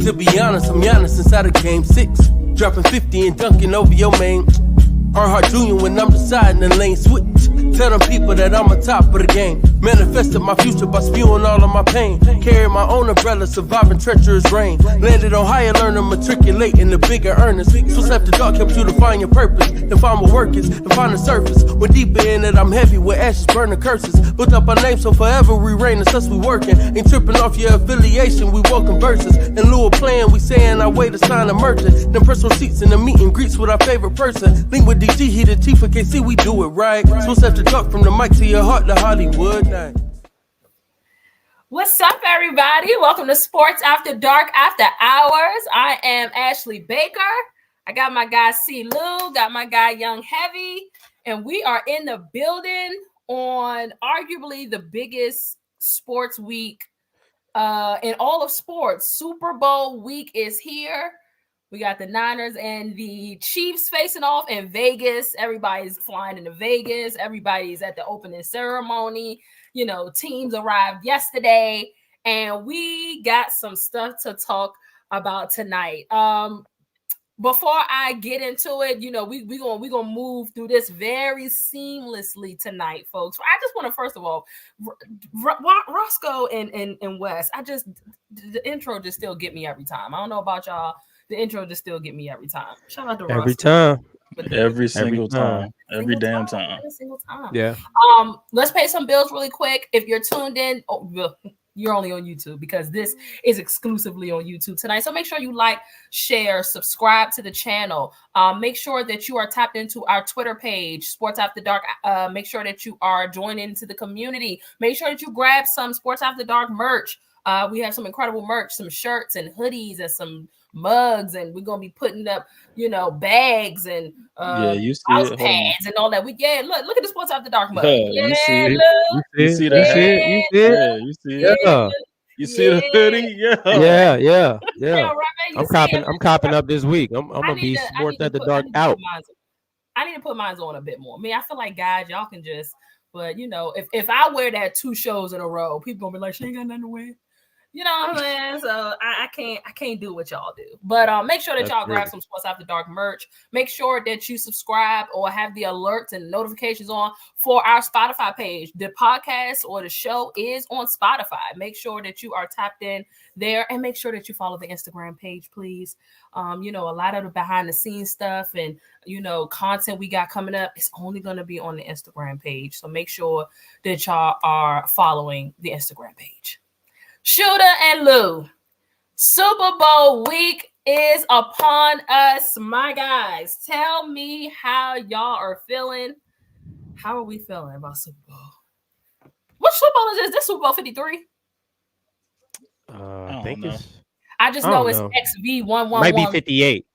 To be honest, I'm Giannis inside of game 6. Dropping 50 and dunking over your main. Earnhardt Jr. when I'm deciding the lane switch. Tell them people that I'm on top of the game. Manifested my future by spewing all of my pain. Carry my own umbrella, surviving treacherous rain. Landed on higher learner, matriculating the bigger earners. Switch after dark helps you to find your purpose. And find what work is, and find the surface. When deeper in it, I'm heavy with ashes, burning curses. Built up our name, so forever we reign, it's us we working. Ain't tripping off your affiliation, we welcome verses. In lieu of playing, we saying our way to sign a merchant. Then press receipts in the meet and greets with our favorite person. Link with DG, he the chief, in case see we do it right. Switch after talk from the mic to your heart to Hollywood. What's up, everybody? Welcome to Sports After Dark After Hours. I am Ashley Baker. I got my guy C. Lou, got my guy Young Heavy, and we are in the building on arguably the biggest sports week in all of sports. Super Bowl week is here. We got the Niners and the Chiefs facing off in Vegas. Everybody's flying into Vegas. Everybody's at the opening ceremony. You know, teams arrived yesterday, and we got some stuff to talk about tonight. Before I get into it, you know, we gonna move through this very seamlessly tonight, folks. I just want to first of all, Roscoe and Wes. The intro just still get me every time. I don't know about y'all. The intro just still get me every time. Shout out to Roscoe. Every time. Every single time. Every damn time. Every single time. Yeah. Let's pay some bills really quick. If you're tuned in, you're only on YouTube because this is exclusively on YouTube tonight. So make sure you like, share, subscribe to the channel. Make sure that you are tapped into our Twitter page, Sports After Dark. Make sure that you are joining into the community. Make sure that you grab some Sports After Dark merch. We have some incredible merch, some shirts and hoodies and some mugs, and we're gonna be putting up, you know, bags and house pads and all that. Look at the Sports After Dark mug. You see that? You see the hoodie? Yeah. I'm copping up this week. I'm gonna be Sports After Dark out. I need to put mine on a bit more. I mean, I feel like guys, y'all can just, but you know, if I wear that 2 shows in a row, people gonna be like, she ain't got nothing to wear. You know what I'm saying? So I can't do what y'all do. But make sure that y'all grab some Sports After Dark merch. Make sure that you subscribe or have the alerts and notifications on for our Spotify page. The podcast or the show is on Spotify. Make sure that you are tapped in there, and make sure that you follow the Instagram page, please. You know, a lot of the behind the scenes stuff and, you know, content we got coming up is only going to be on the Instagram page. So make sure that y'all are following the Instagram page. Shooter and Lou, Super Bowl week is upon us, my guys. Tell me how y'all are feeling. How are we feeling about Super Bowl? What Super Bowl is this? This Super Bowl 53? I think it's. I just know it's XVIII. Might be 58.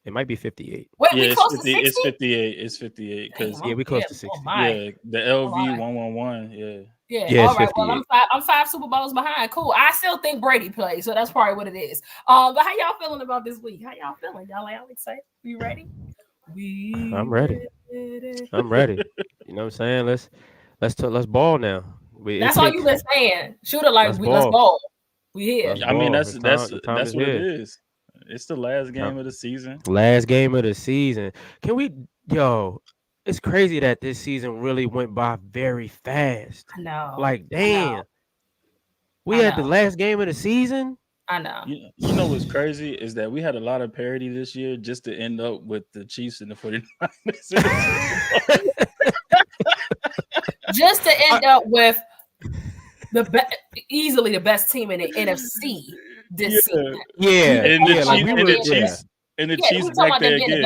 It might be 58. Wait, we close to 60? It's 58. It's 58 because we close to 60. Yeah, the LV 111. Yeah, all right. Well, I'm 5 Super Bowls behind. Cool. I still think Brady plays, so that's probably what it is. But how y'all feeling about this week? How y'all feeling? Y'all excited? You ready? I'm ready. I'm ready. You know what I'm saying? Let's ball now. That's all you've been saying. Shooter, let's ball. We here. I mean, that's what it is. It's the last game of the season. Last game of the season. It's crazy that this season really went by very fast. I know. Like, damn. We had the last game of the season. I know. You know what's crazy is that we had a lot of parity this year just to end up with the Chiefs and the 49ers. Just to end up with easily the best team in the NFC this season. Yeah. And the Chiefs back there again.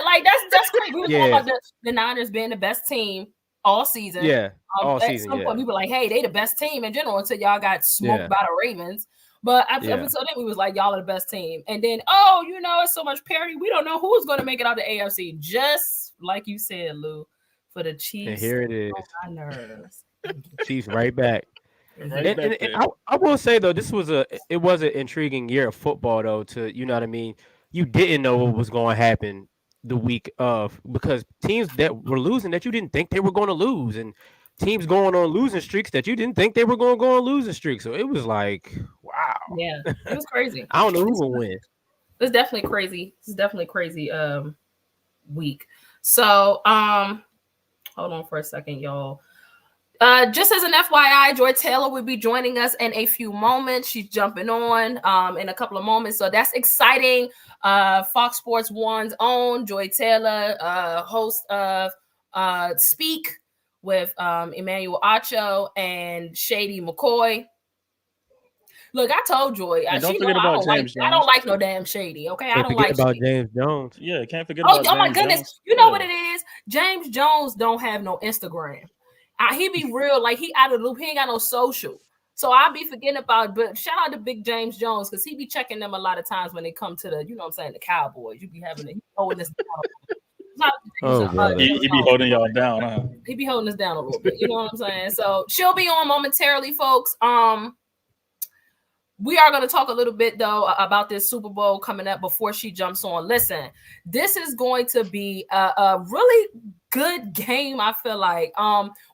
Like that's crazy. We were talking about the Niners being the best team all season. Yeah, all season. At some point, we were like, "Hey, they the best team in general." Until y'all got smoked by the Ravens. But up until then, we was like, "Y'all are the best team." And then, it's so much parity. We don't know who's going to make it out the AFC. Just like you said, Lou, for the Chiefs. And here it is. My nerves. Chiefs right back. And I will say though, this was an intriguing year of football though. To you know what I mean. You didn't know what was going to happen the week of because teams that were losing that you didn't think they were going to lose, and teams going on losing streaks that you didn't think they were going to go on losing streaks. So it was like, wow, Yeah, it was crazy. I don't know who will win. It's definitely crazy. It's definitely crazy week. So hold on for a second, y'all. Just as an FYI, Joy Taylor will be joining us in a few moments. She's jumping on in a couple of moments. So that's exciting. Fox Sports 1's own Joy Taylor, host of Speak with Emmanuel Acho and Shady McCoy. Look, I told Joy. Don't forget about James Jones. I don't like no damn Shady. Okay, I don't like about Shady. James Jones. Yeah, can't forget about James my goodness. Jones. You know what it is? James Jones don't have no Instagram. He be real, like he out of the loop. He ain't got no social. So I'll be forgetting about, but shout out to Big James Jones because he be checking them a lot of times when they come to the, you know what I'm saying, the Cowboys. You be having he holding this down. He be holding y'all down, huh? He be holding us down a little bit. You know what I'm saying? So she'll be on momentarily, folks. We are going to talk a little bit, though, about this Super Bowl coming up before she jumps on. Listen, this is going to be a really good game, I feel like.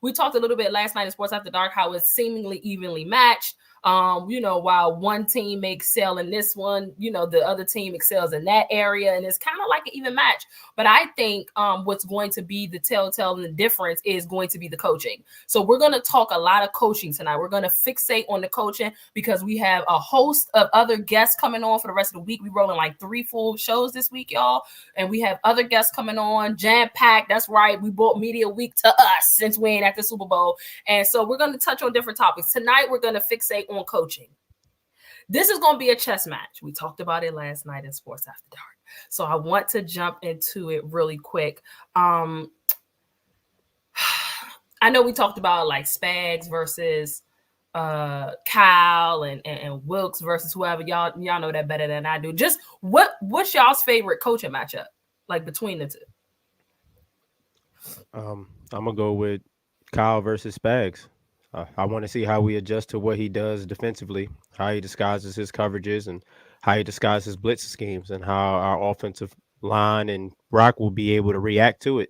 We talked a little bit last night in Sports After Dark how it's seemingly evenly matched. While one team may excel in this one, the other team excels in that area, and it's kind of like an even match. But I think what's going to be the telltale and the difference is going to be the coaching. So we're going to talk a lot of coaching tonight. We're going to fixate on the coaching because we have a host of other guests coming on for the rest of the week. We're rolling like 3 full shows this week, y'all. And we have other guests coming on, jam-packed. That's right. We brought Media Week to us since we ain't at the Super Bowl. And so we're going to touch on different topics. Tonight, we're going to fixate on coaching. This is going to be a chess match. We talked about it last night in Sports After Dark. So I want to jump into it really quick. I know we talked about like Spags versus Kyle and Wilkes versus whoever. Y'all know that better than I do. Just what's y'all's favorite coaching matchup like between the two? I'm gonna go with Kyle versus Spags. I want to see how we adjust to what he does defensively, how he disguises his coverages, and how he disguises blitz schemes, and how our offensive line and Brock will be able to react to it.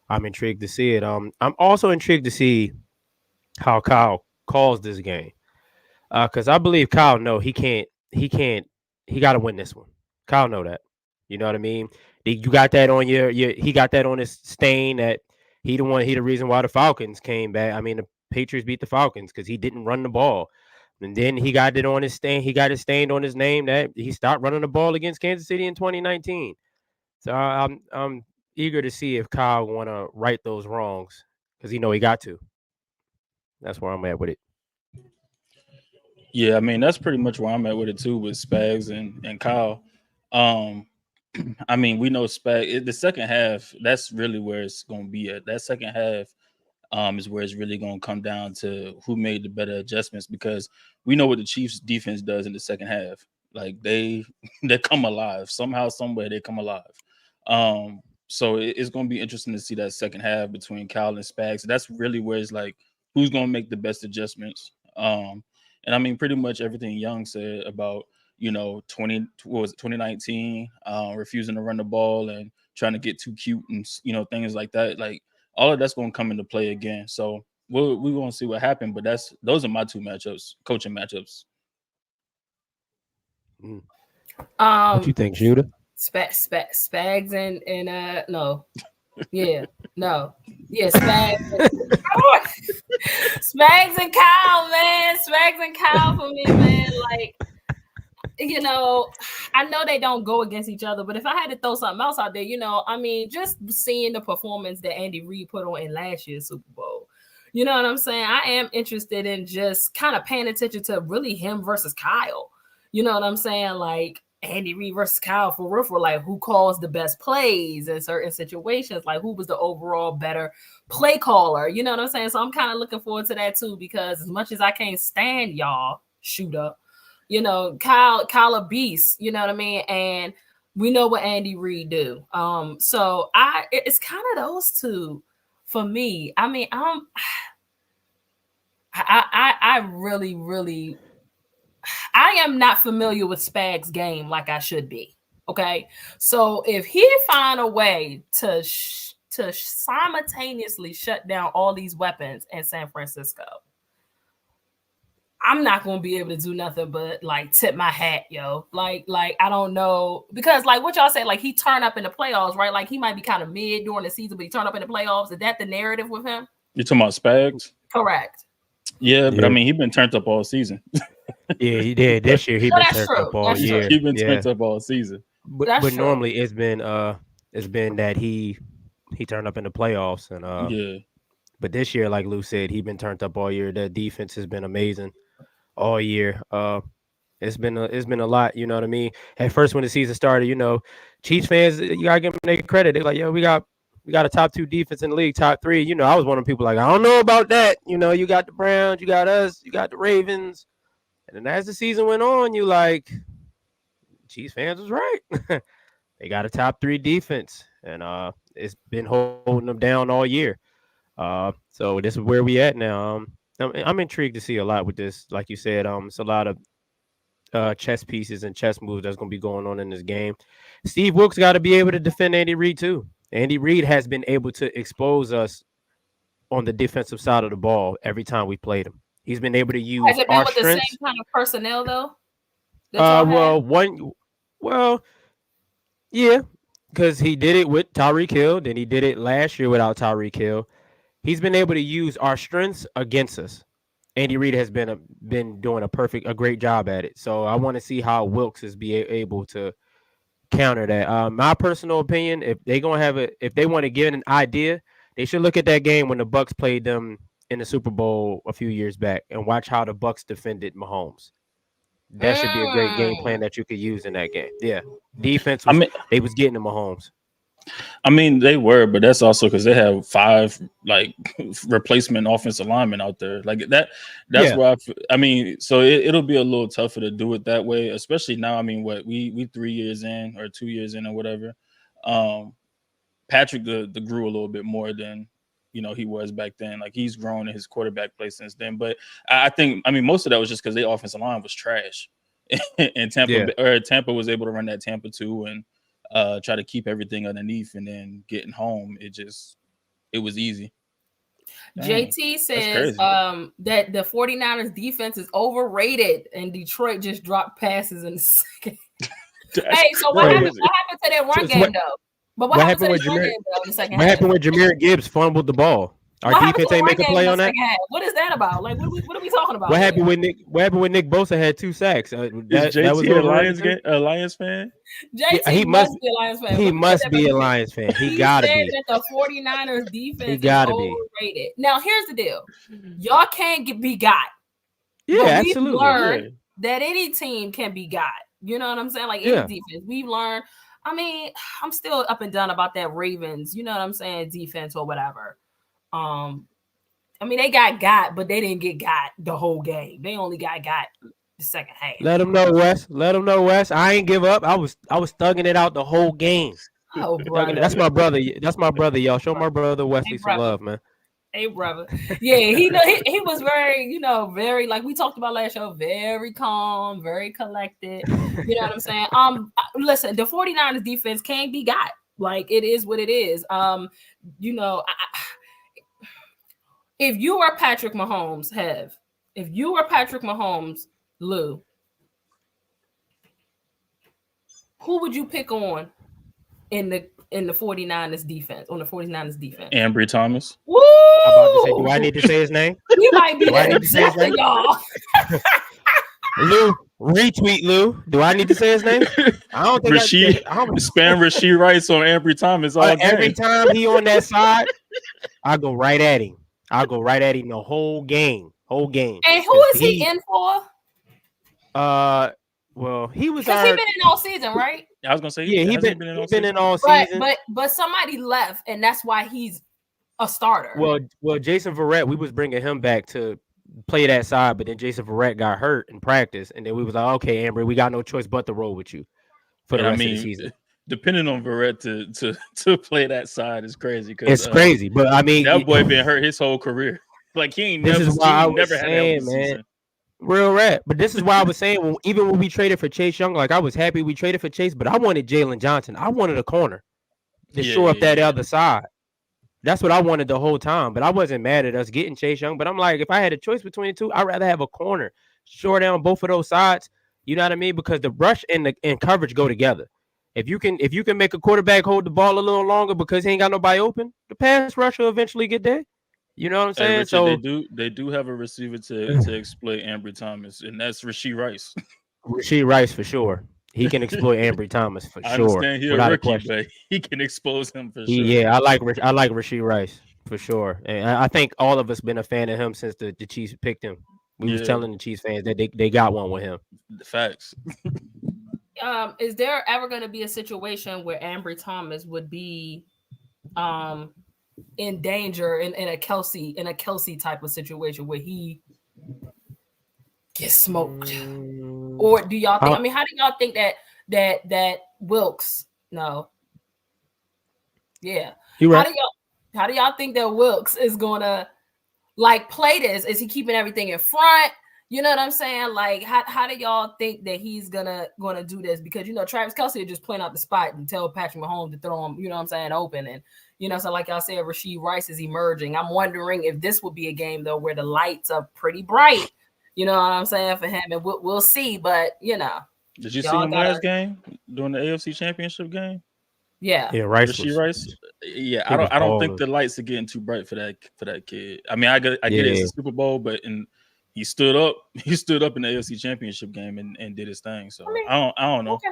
I'm intrigued to see it. I'm also intrigued to see how Kyle calls this game, because I believe Kyle he got to win this one. Kyle know that. You know what I mean? You got that on he got that on his stain that he the reason why the Falcons came back. I mean, the Patriots beat the Falcons because he didn't run the ball. And then he got it on his stain. He got it stained on his name that he stopped running the ball against Kansas City in 2019. So I'm eager to see if Kyle want to right those wrongs because he got to. That's where I'm at with it. Yeah, I mean, that's pretty much where I'm at with it too, with Spags and Kyle. I mean, we know the second half, that's really where it's going to be at. That second half is where it's really going to come down to who made the better adjustments, because we know what the Chiefs defense does in the second half. Like they come alive. Somehow, somewhere they come alive. So it's going to be interesting to see that second half between Kyle and Spags. That's really where it's like, who's going to make the best adjustments? And I mean, pretty much everything Young said about, 2019, refusing to run the ball and trying to get too cute and, things like that. Like all of that's going to come into play again. So we're going to see what happens, but those are my two matchups, coaching matchups. What you think, Shooter? Spags and no. Yeah, no. Yeah, Spags. Spags and Kyle, man. Spags and Kyle for me, man. Like, I know they don't go against each other, but if I had to throw something else out there, I mean, just seeing the performance that Andy Reid put on in last year's Super Bowl, you know what I'm saying? I am interested in just kind of paying attention to really him versus Kyle. You know what I'm saying? Like Andy Reid versus Kyle for real, for like who calls the best plays in certain situations, like who was the overall better play caller. You know what I'm saying? So I'm kind of looking forward to that too, because as much as I can't stand y'all Shooter, Kyle a beast, you know what I mean? And we know what Andy Reid do. So it's kind of those two for me. I mean, I really, really, I am not familiar with Spags' game like I should be. Okay. So if he find a way to simultaneously shut down all these weapons in San Francisco, I'm not gonna be able to do nothing but like tip my hat, yo. Like I don't know, because like what y'all say, like he turned up in the playoffs, right? Like he might be kind of mid during the season, but he turned up in the playoffs. Is that the narrative with him? You're talking about Spags? Correct. Yeah, but I mean, he's been turned up all season. Yeah, he did. This year he's been turned up all year. He's been turned up all season. But normally it's been that he turned up in the playoffs and yeah. But this year, like Lou said, he's been turned up all year. That defense has been amazing all year. It's been a lot, you know what I mean? At first when the season started, you know, Chiefs fans, you gotta give them their credit. They're like, yo, we got a top 2 defense in the league, top 3. You know, I was one of the people like, I don't know about that. You know, you got the Browns, you got us, you got the Ravens. And then as the season went on, you like, Chiefs fans was right. They got a top 3 defense, and it's been holding them down all year. So this is where we at now. I'm intrigued to see a lot with this. Like you said, it's a lot of chess pieces and chess moves that's going to be going on in this game. Steve Wilkes got to be able to defend Andy Reid too. Andy Reid has been able to expose us on the defensive side of the ball every time we played him. He's been able to use Has it been our with strengths. the same kind of personnel though? Yeah, because he did it with Tyreek Hill, then he did it last year without Tyreek Hill. He's been able to use our strengths against us. Andy Reid has been doing a great job at it. So I want to see how Wilkes is able to counter that. My personal opinion, if they want to give an idea, they should look at that game when the Bucs played them in the Super Bowl a few years back and watch how the Bucs defended Mahomes. That should be a great game plan that you could use in that game. Yeah, defense. They was getting to Mahomes. I mean, they were, but that's also because they have 5 like replacement offensive linemen out there. Like that. That's why I mean, so it'll be a little tougher to do it that way, especially now. I mean, we 3 years in or 2 years in or whatever. Patrick grew a little bit more than he was back then. Like he's grown in his quarterback play since then. But I think most of that was just because their offensive line was trash, and Tampa was able to run that Tampa 2 and try to keep everything underneath, and then getting home, it was easy. JT says that the 49ers defense is overrated and Detroit just dropped passes in the second. Hey, so what happened to that run game though? But what happened with What happened when Jahmyr Gibbs fumbled the ball? Our defense ain't make a play on that. What is that about? Like, what are we talking about? What happened when Nick Bosa had 2 sacks? Is JT a Lions fan? JT he must be a Lions fan. He must be a Lions fan. He gotta be. That the 49ers defense is overrated. Now, here's the deal. Y'all can't be got. Yeah, absolutely. We've learned that any team can be got. You know what I'm saying? Like any defense. We've learned. I mean, I'm still up and down about that Ravens, you know what I'm saying, defense or whatever. I mean, they got, but they didn't get got the whole game. They only got the second half. Let them know, Wes. I ain't give up. I was thugging it out the whole game. Oh, brother. That's my brother. Y'all. Show my brother Wesley some love, man. Hey, brother. Yeah, he was very, very, like we talked about last show, very calm, very collected. You know what I'm saying? Listen, the 49ers defense can't be got. Like, it is what it is. If you were Patrick Mahomes, Lou, who would you pick on in the 49ers defense, on the 49ers defense? Ambry Thomas. Woo! I'm about to say, do I need to say his name? You might be the exactly, y'all. Lou, retweet Lou. Do I need to say his name? I don't think spam Rashee Rice on Ambry Thomas all day. Every time he on that side, I go right at him. The whole game. And who is he in for? Well, he was. Because he's been in all season, right? I was gonna say, he's been in all season. But somebody left, and that's why he's a starter. Well, Jason Verrett, we was bringing him back to play that side, but then Jason Verrett got hurt in practice, and then we was like, okay, Ambry, we got no choice but to roll with you for the rest of the season. Depending on Verrett to play that side is crazy. It's crazy, but I mean, that boy been hurt his whole career. Like he ain't never had man. Real rap. But this is why I was saying, even when we traded for Chase Young, like I was happy we traded for Chase, but I wanted Jalen Johnson. I wanted a corner to shore up that other side. That's what I wanted the whole time. But I wasn't mad at us getting Chase Young. But I'm like, if I had a choice between the two, I'd rather have a corner shore down both of those sides. You know what I mean? Because the rush and coverage go together. If you can make a quarterback hold the ball a little longer because he ain't got nobody open, the pass rush will eventually get there. You know what I'm saying? Hey, Richard, so they do have a receiver to exploit Ambry Thomas, and that's Rasheed Rice. Rasheed Rice for sure. He can exploit Ambry Thomas for I sure. understand he's a without rookie, a question. but he can expose him for sure. Yeah, I like Rasheed Rice for sure, and I think all of us been a fan of him since the Chiefs picked him. We was telling the Chiefs fans that they got one with him. Facts. Is there ever going to be a situation where Ambry Thomas would be in danger in a Kelsey type of situation where he gets smoked? Or do y'all think? I mean, how do y'all think that Wilkes? No. Yeah. Right. How do y'all think that Wilkes is gonna like play this? Is he keeping everything in front? You know what I'm saying? Like, how do y'all think that he's gonna do this? Because Travis Kelce is just playing out the spot and tell Patrick Mahomes to throw him, you know what I'm saying, open. And so like y'all said, Rasheed Rice is emerging. I'm wondering if this will be a game though where the lights are pretty bright. You know what I'm saying, for him, and we'll see. But did you see him last game during the AFC Championship game? Yeah, Rice. Yeah, I don't think the lights are getting too bright for that kid. I mean, I get it, it's a Super Bowl, but he stood up in the AFC Championship game and did his thing. So I don't know. Okay.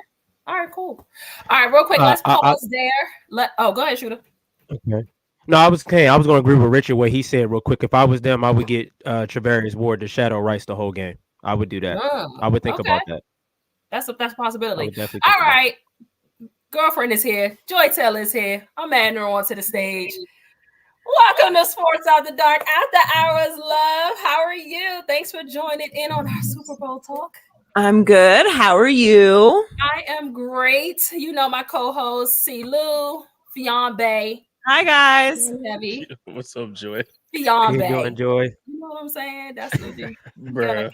All right, cool. All right, real quick, let's pause there. Go ahead, Shooter. Okay. No, I was going to agree with Richard what he said real quick. If I was them, I would get Travarius Ward to shadow Rice the whole game. I would do that. I would think about that. That's a possibility. All right. Girlfriend is here. Joy Taylor is here. I'm adding her onto the stage. Welcome to Sports After Dark, After Hours, love. How are you? Thanks for joining in on our Super Bowl talk. I'm good. How are you? I am great. My co-host, C. Lou, Fionbe. Hi, guys. Heavy. What's up, Joy? Fionbe. Joy. You know what I'm saying? That's what you Bruh.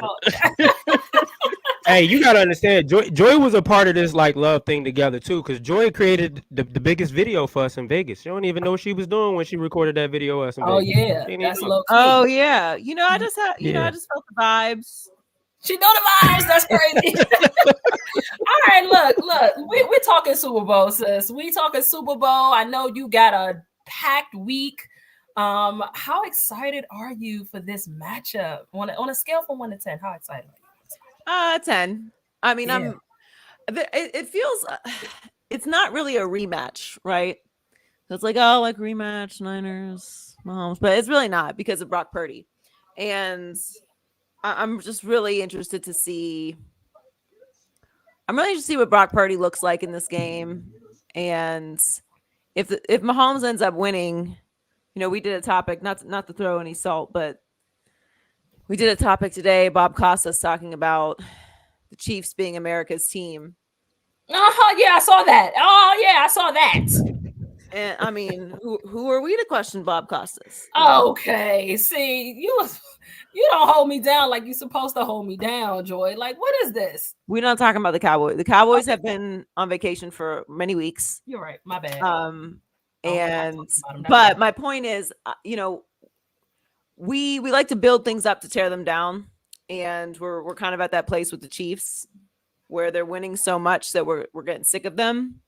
Hey, you gotta understand, Joy was a part of this like love thing together too, because Joy created the biggest video for us in Vegas. She don't even know what she was doing when she recorded that video for us in Vegas. Yeah, that's low key. Oh yeah, I just had, I just felt the vibes. She know the vibes. That's crazy. All right, look, we're talking Super Bowl, sis. We talking Super Bowl. I know you got a packed week. How excited are you for this matchup? On a scale from 1 to 10, how excited are you? 10. I mean, it feels, it's not really a rematch, right? So it's like, like rematch, Niners, Mahomes, but it's really not because of Brock Purdy. And I'm just really interested to see. I'm really interested to see what Brock Purdy looks like in this game. And if Mahomes ends up winning, we did a topic, not to throw any salt, but we did a topic today. Bob Costas talking about the Chiefs being America's team. Yeah, I saw that. Oh, yeah, I saw that. And I mean, who are we to question Bob Costas? Okay, see, you don't hold me down like you're supposed to hold me down, Joy. Like, what is this? We're not talking about the Cowboys. The Cowboys have been on vacation for many weeks. You're right. My bad. But my point is, we like to build things up to tear them down, and we're kind of at that place with the Chiefs where they're winning so much that we're getting sick of them,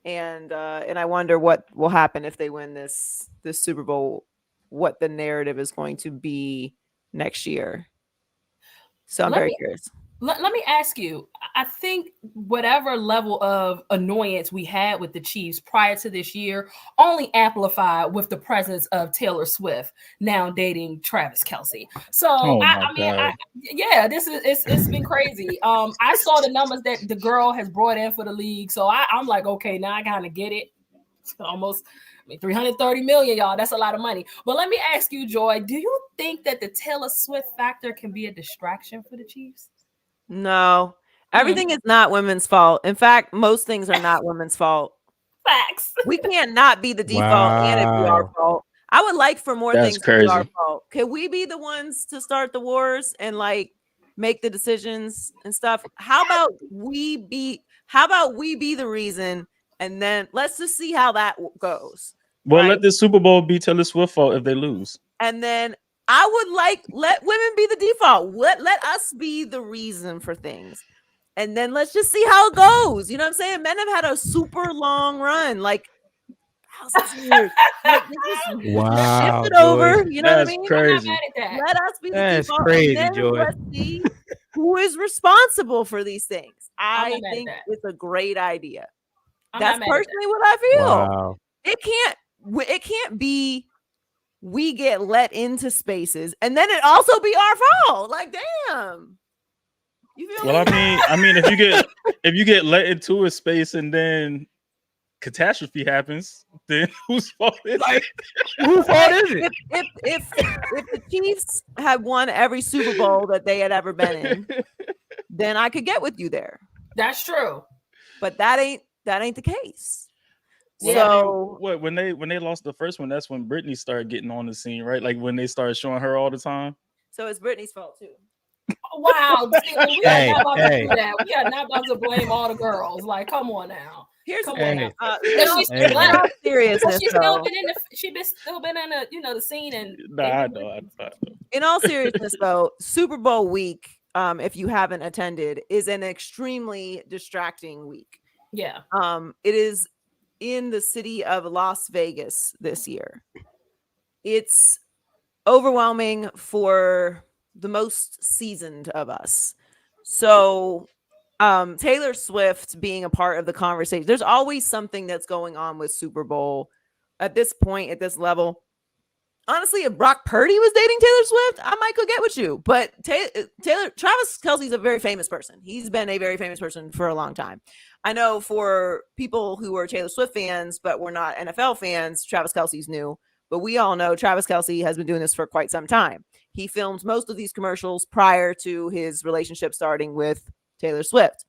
and I wonder what will happen if they win this Super Bowl, what the narrative is going to be next year. So I'm very curious. Let me ask you, I think whatever level of annoyance we had with the Chiefs prior to this year only amplified with the presence of Taylor Swift now dating Travis Kelce. So it's been crazy. I saw the numbers that the girl has brought in for the league. So I'm like, okay, now I kind of get it. Almost 330 million, y'all. That's a lot of money. But let me ask you, Joy, do you think that the Taylor Swift factor can be a distraction for the Chiefs? No, everything is not women's fault. In fact, most things are not women's fault. Facts. We can't not be the default and it be our fault. I would like for more things to be our fault. Can we be the ones to start the wars and like make the decisions and stuff? How about we be the reason, and then let's just see how that goes. Well, let the Super Bowl be Taylor Swift's fault if they lose. And then I would let women be the default. Let us be the reason for things. And then let's just see how it goes. You know what I'm saying? Men have had a super long run, like thousands of years. Like, Wow, shift it over. You know That's what I mean? crazy. I'm not mad at that. Let us be the That's default. crazy, and then Joy. let's see who is responsible for these things. I'm I not mad at think that. it's a great idea. I'm That's not mad at personally what I feel. Wow. It can't be we get let into spaces and then it also be our fault. Like, damn. You feel Well, me? I mean, if you get let into a space and then catastrophe happens, then whose fault is it? Whose fault is it? If the Chiefs had won every Super Bowl that they had ever been in, then I could get with you there. That's true. But that ain't the case. Yeah. So What when they lost the first one, that's when Britney started getting on the scene, right? Like when they started showing her all the time. so it's Britney's fault too. Wow. See, we are Hey, not about hey. to do that. We are not about to blame all the girls. Like, come on now. Here's Come the on thing. now. In all- she's Hey, in all But seriousness, she's still though, been in the scene and Nah, I know. in all seriousness, though, Super Bowl week, if you haven't attended, is an extremely distracting week. yeah. It is in the city of Las Vegas this year. It's overwhelming for the most seasoned of us. So Taylor Swift being a part of the conversation, there's always something that's going on with Super Bowl at this point, at this level. Honestly, if Brock Purdy was dating Taylor Swift, I might go get with you. But Travis Kelce's a very famous person. He's been a very famous person for a long time. I know for people who are Taylor Swift fans, but were not NFL fans, Travis Kelce's new. But we all know Travis Kelce has been doing this for quite some time. He filmed most of these commercials prior to his relationship starting with Taylor Swift.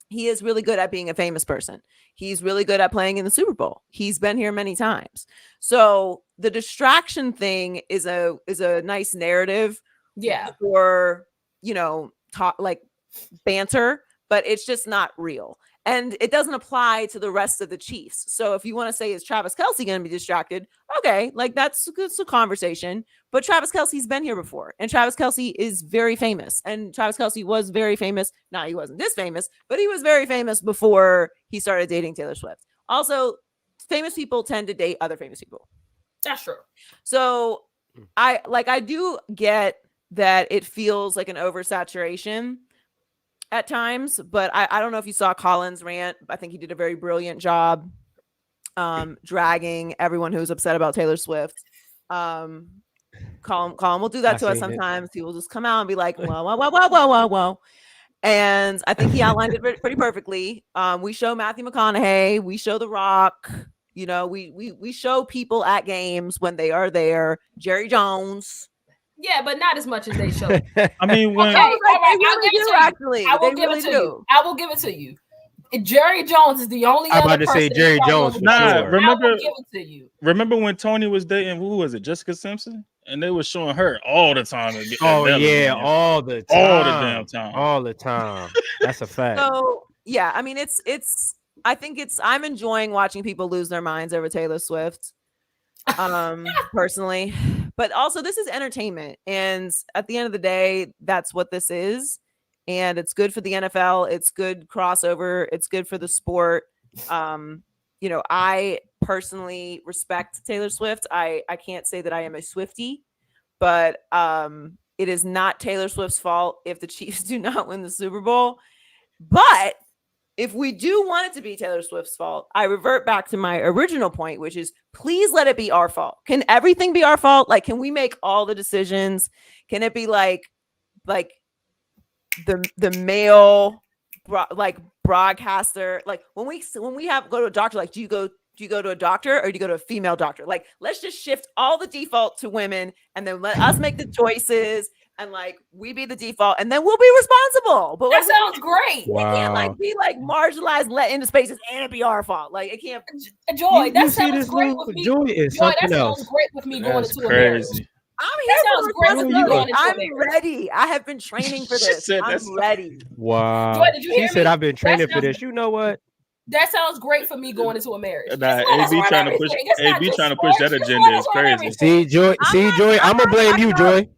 He is really good at being a famous person. He's really good at playing in the Super Bowl. He's been here many times. So the distraction thing is a nice narrative Yeah. for, talk like banter, but it's just not real. And it doesn't apply to the rest of the Chiefs. So if you want to say, is Travis Kelce going to be distracted? Okay, like that's a conversation. But Travis Kelce's been here before. And Travis Kelce is very famous. And Travis Kelce was very famous. Now, he wasn't this famous, but he was very famous before he started dating Taylor Swift. Also, famous people tend to date other famous people. That's true. So I do get that it feels like an oversaturation at times, but I don't know if you saw Colin's rant. I think he did a very brilliant job dragging everyone who's upset about Taylor Swift. Colin will do that to us sometimes. He will just come out and be like, whoa. And I think he outlined it pretty perfectly. We show Matthew McConaughey, we show The Rock, we show people at games when they are there. Jerry Jones. Yeah, but not as much as they show. I mean, when Okay, all right, I will give it to you. I will give it to you. Jerry Jones is the only I'm other about to say person Jerry that's Jones. on the Nah, board. remember- I will give it to you. remember when Tony was dating, who was it, Jessica Simpson? And they were showing her all the time. Oh yeah, all the time. All the damn time. All the time. That's a fact. So yeah, I mean I'm enjoying watching people lose their minds over Taylor Swift. Personally. But also this is entertainment. And at the end of the day, that's what this is. And it's good for the NFL. It's good crossover. It's good for the sport. I personally respect Taylor Swift. I can't say that I am a Swiftie, but it is not Taylor Swift's fault if the Chiefs do not win the Super Bowl. But if we do want it to be Taylor Swift's fault, I revert back to my original point, which is please let it be our fault. Can everything be our fault? Like, can we make all the decisions? Can it be like the male broadcaster? Like when we go to a doctor, like do you go to a doctor or do you go to a female doctor? Like, let's just shift all the default to women and then let us make the choices. And like we be the default, and then we'll be responsible. But that sounds great. We can't be marginalized, let into spaces, and it be our fault. Like it can't. Joy, that sounds great with me. Joy is something else. Sounds great with me going That's to crazy. I'm here for responsibility. I'm there. ready. I have been training for this. I'm ready. Wow. Joy, did you hear she said, me? I've been training for this. You know what? That sounds great for me going into a marriage. Nah, AB trying to push that agenda is crazy. See, Joy, I'm gonna blame you, Joy.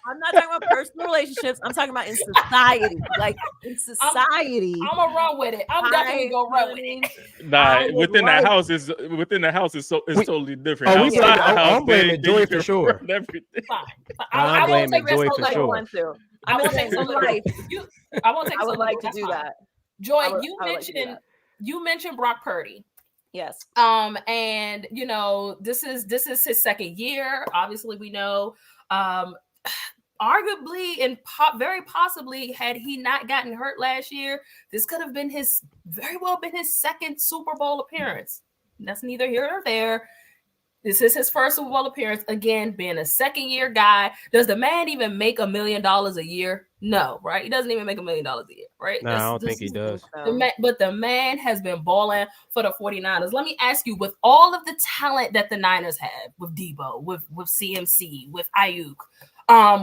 I'm not talking about personal relationships. I'm talking about in society. Like in society. I'm gonna run with it. I'm definitely gonna run with it. Nah, within the house is totally different. Oh, I'm blaming Joy for sure. Fine. I'm blaming Joy for sure. I won't take so life. I would like to do that. Joy, you mentioned Brock Purdy. Yes. And you know, this is his second year. Obviously, we know. Arguably and very possibly, had he not gotten hurt last year, this could have been very well been his second Super Bowl appearance. That's neither here nor there. This is his first Super Bowl appearance. Again, being a second-year guy. Does the man even make $1 million a year? No, right? He doesn't even make $1 million a year, right? No, I don't think he does. But the man has been balling for the 49ers. Let me ask you, with all of the talent that the Niners have, with Debo, with CMC, with Ayuk,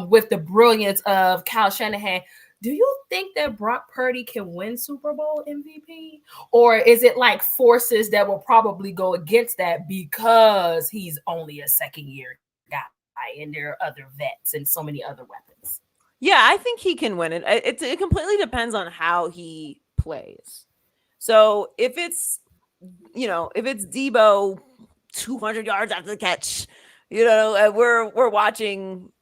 with the brilliance of Kyle Shanahan, do you think that Brock Purdy can win Super Bowl MVP? Or is it like forces that will probably go against that because he's only a second-year guy and there are other vets and so many other weapons? Yeah, I think he can win it. It completely depends on how he plays. So if it's Debo 200 yards after the catch, we're watching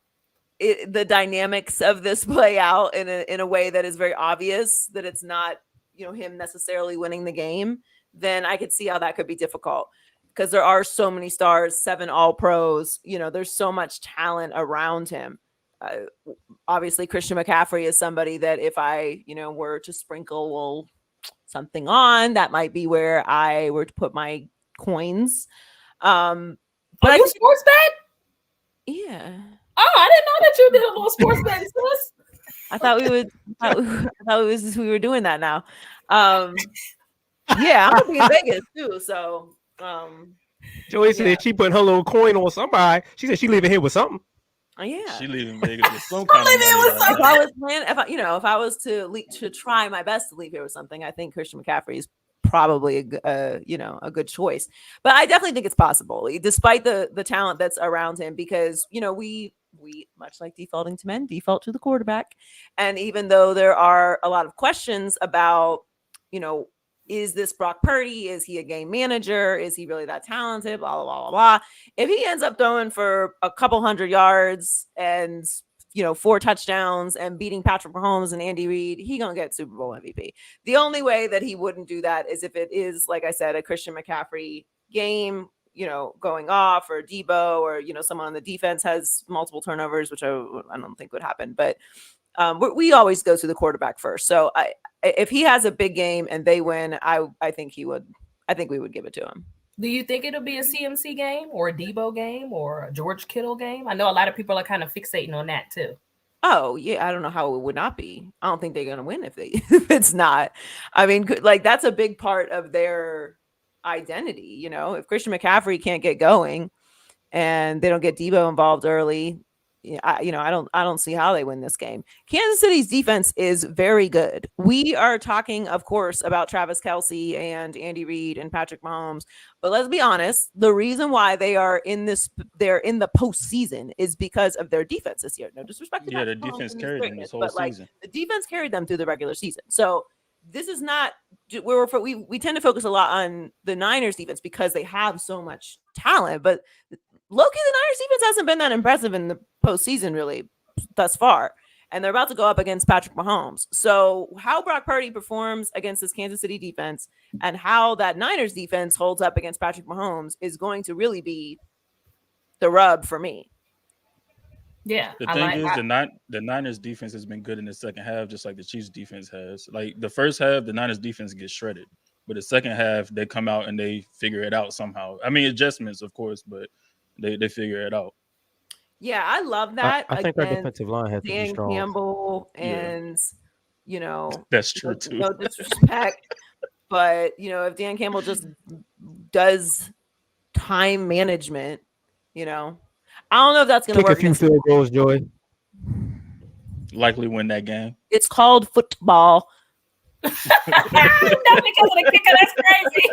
the dynamics of this play out in a way that is very obvious that it's not, him necessarily winning the game, then I could see how that could be difficult because there are so many stars, 7 All-Pros, there's so much talent around him. Obviously Christian McCaffrey is somebody that if I, were to sprinkle something on, that might be where I were to put my coins. But you sports bet? Yeah. Oh, I didn't know that you did a little sports betting, sis. I thought we were doing that now. Yeah, I'm gonna be in Vegas too. So Joey said she putting her little coin on somebody. She said she leaving here with something. Yeah, she leaving Vegas with some kind of money. If I was to try my best to leave here with something, I think Christian McCaffrey is probably a good choice. But I definitely think it's possible, despite the talent that's around him, because we much like defaulting to men, default to the quarterback. And even though there are a lot of questions about, is this Brock Purdy? Is he a game manager? Is he really that talented? Blah, blah, blah, blah, blah. If he ends up throwing for a couple hundred yards and 4 touchdowns and beating Patrick Mahomes and Andy Reid, he gonna get Super Bowl MVP. The only way that he wouldn't do that is if it is, like I said, a Christian McCaffrey game, going off, or Debo, or someone on the defense has multiple turnovers, which I don't think would happen. But we always go to the quarterback first. So if he has a big game and they win, I think he would. I think we would give it to him. Do you think it'll be a CMC game or a Debo game or a George Kittle game? I know a lot of people are kind of fixating on that too. Oh, yeah. I don't know how it would not be. I don't think they're going to win if it's not. I mean, like, that's a big part of their identity. If Christian McCaffrey can't get going and they don't get Debo involved early, I don't see how they win this game. Kansas City's defense is very good. We are talking, of course, about Travis Kelce and Andy Reid and Patrick Mahomes, but let's be honest, the reason why they're in the postseason is because of their defense this year. No disrespect to Patrick the defense Mahomes carried them this whole season. The defense carried them through the regular season. So this is not where we tend to focus a lot on the Niners defense because they have so much talent, but low-key, the Niners defense hasn't been that impressive in the postseason really thus far. And they're about to go up against Patrick Mahomes. So how Brock Purdy performs against this Kansas City defense and how that Niners defense holds up against Patrick Mahomes is going to really be the rub for me. Yeah. The thing is, the Niners defense has been good in the second half, just like the Chiefs defense has. Like the first half, the Niners defense gets shredded. But the second half, they come out and they figure it out somehow. I mean, adjustments, of course, but they figure it out. Yeah, I love that. I think our defensive line has to be strong. Dan Campbell and, that's true too. No disrespect, but if Dan Campbell just does time management, I don't know if that's going to work. Kick a few field goals, Joy. Likely win that game. It's called football. Not because of the kicker. That's crazy.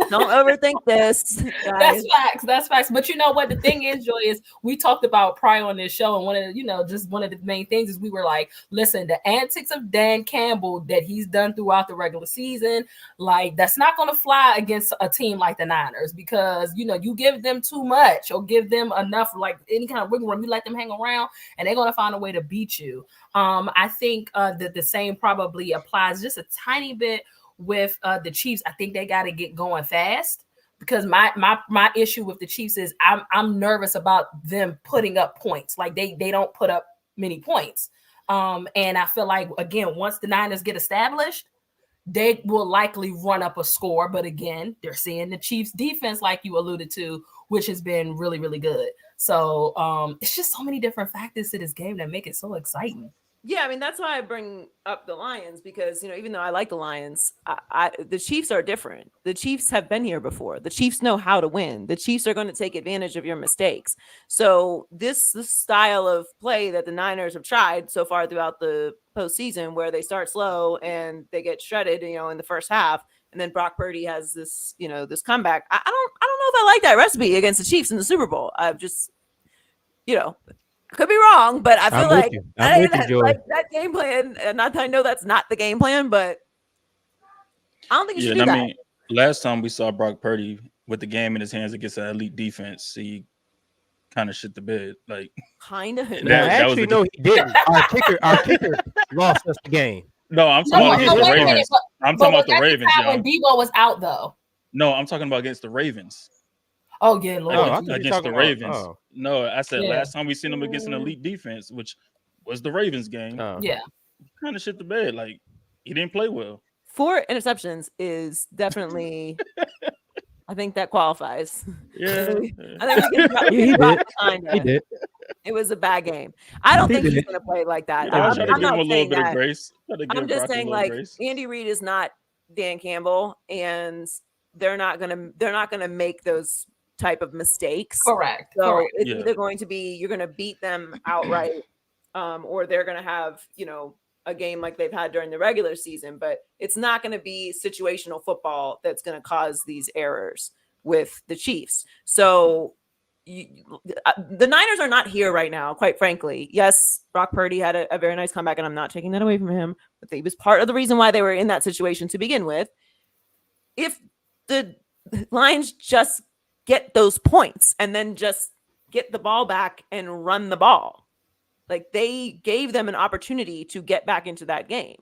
Don't overthink this, guys. That's facts. But you know what? The thing is, Joy, is we talked about prior on this show, and one of the, just one of the main things is we were like, listen, the antics of Dan Campbell that he's done throughout the regular season, like that's not going to fly against a team like the Niners, because you give them too much or give them enough, like any kind of wiggle room, you let them hang around, and they're going to find a way to beat you. I think that the same probably applies just a tiny bit with the Chiefs. I think they got to get going fast, because my issue with the Chiefs is I'm nervous about them putting up points. Like they don't put up many points. And I feel like, again, once the Niners get established, they will likely run up a score. But again, they're seeing the Chiefs defense, like you alluded to, which has been really, really good. So it's just so many different factors to this game that make it so exciting. Yeah, I mean, that's why I bring up the Lions, because, even though I like the Lions, the Chiefs are different. The Chiefs have been here before. The Chiefs know how to win. The Chiefs are going to take advantage of your mistakes. So this style of play that the Niners have tried so far throughout the postseason, where they start slow and they get shredded, in the first half, and then Brock Purdy has this, this comeback. I don't know if I like that recipe against the Chiefs in the Super Bowl. I've just, could be wrong, but I feel like that game plan, and I know that's not the game plan, but I don't think you should do that. I mean, last time we saw Brock Purdy with the game in his hands against an elite defense, he kind of shit the bed. Like, kind of. He didn't. Our kicker lost us the game. No, I'm talking about the Ravens. I'm talking about the Ravens. When Debo was out, though. No, I'm talking about against the Ravens. Oh yeah, Lord. Against the Ravens. Oh. No, I said last time we seen him against an elite defense, which was the Ravens game. Yeah, kind of shit the bed. Like, he didn't play well. 4 interceptions is definitely. I think that qualifies. Yeah, I think he did. It was a bad game. I don't think he's going to play like that. I'm trying to give him a little bit of grace. I'm just saying, like, Andy Reid is not Dan Campbell, and they're not gonna make those type of mistakes. Correct. So it's either going to be you're going to beat them outright, or they're going to have a game like they've had during the regular season. But it's not going to be situational football that's going to cause these errors with the Chiefs. So the Niners are not here right now, quite frankly. Yes, Brock Purdy had a very nice comeback, and I'm not taking that away from him. But he was part of the reason why they were in that situation to begin with. If the Lions just get those points and then just get the ball back and run the ball, like, they gave them an opportunity to get back into that game.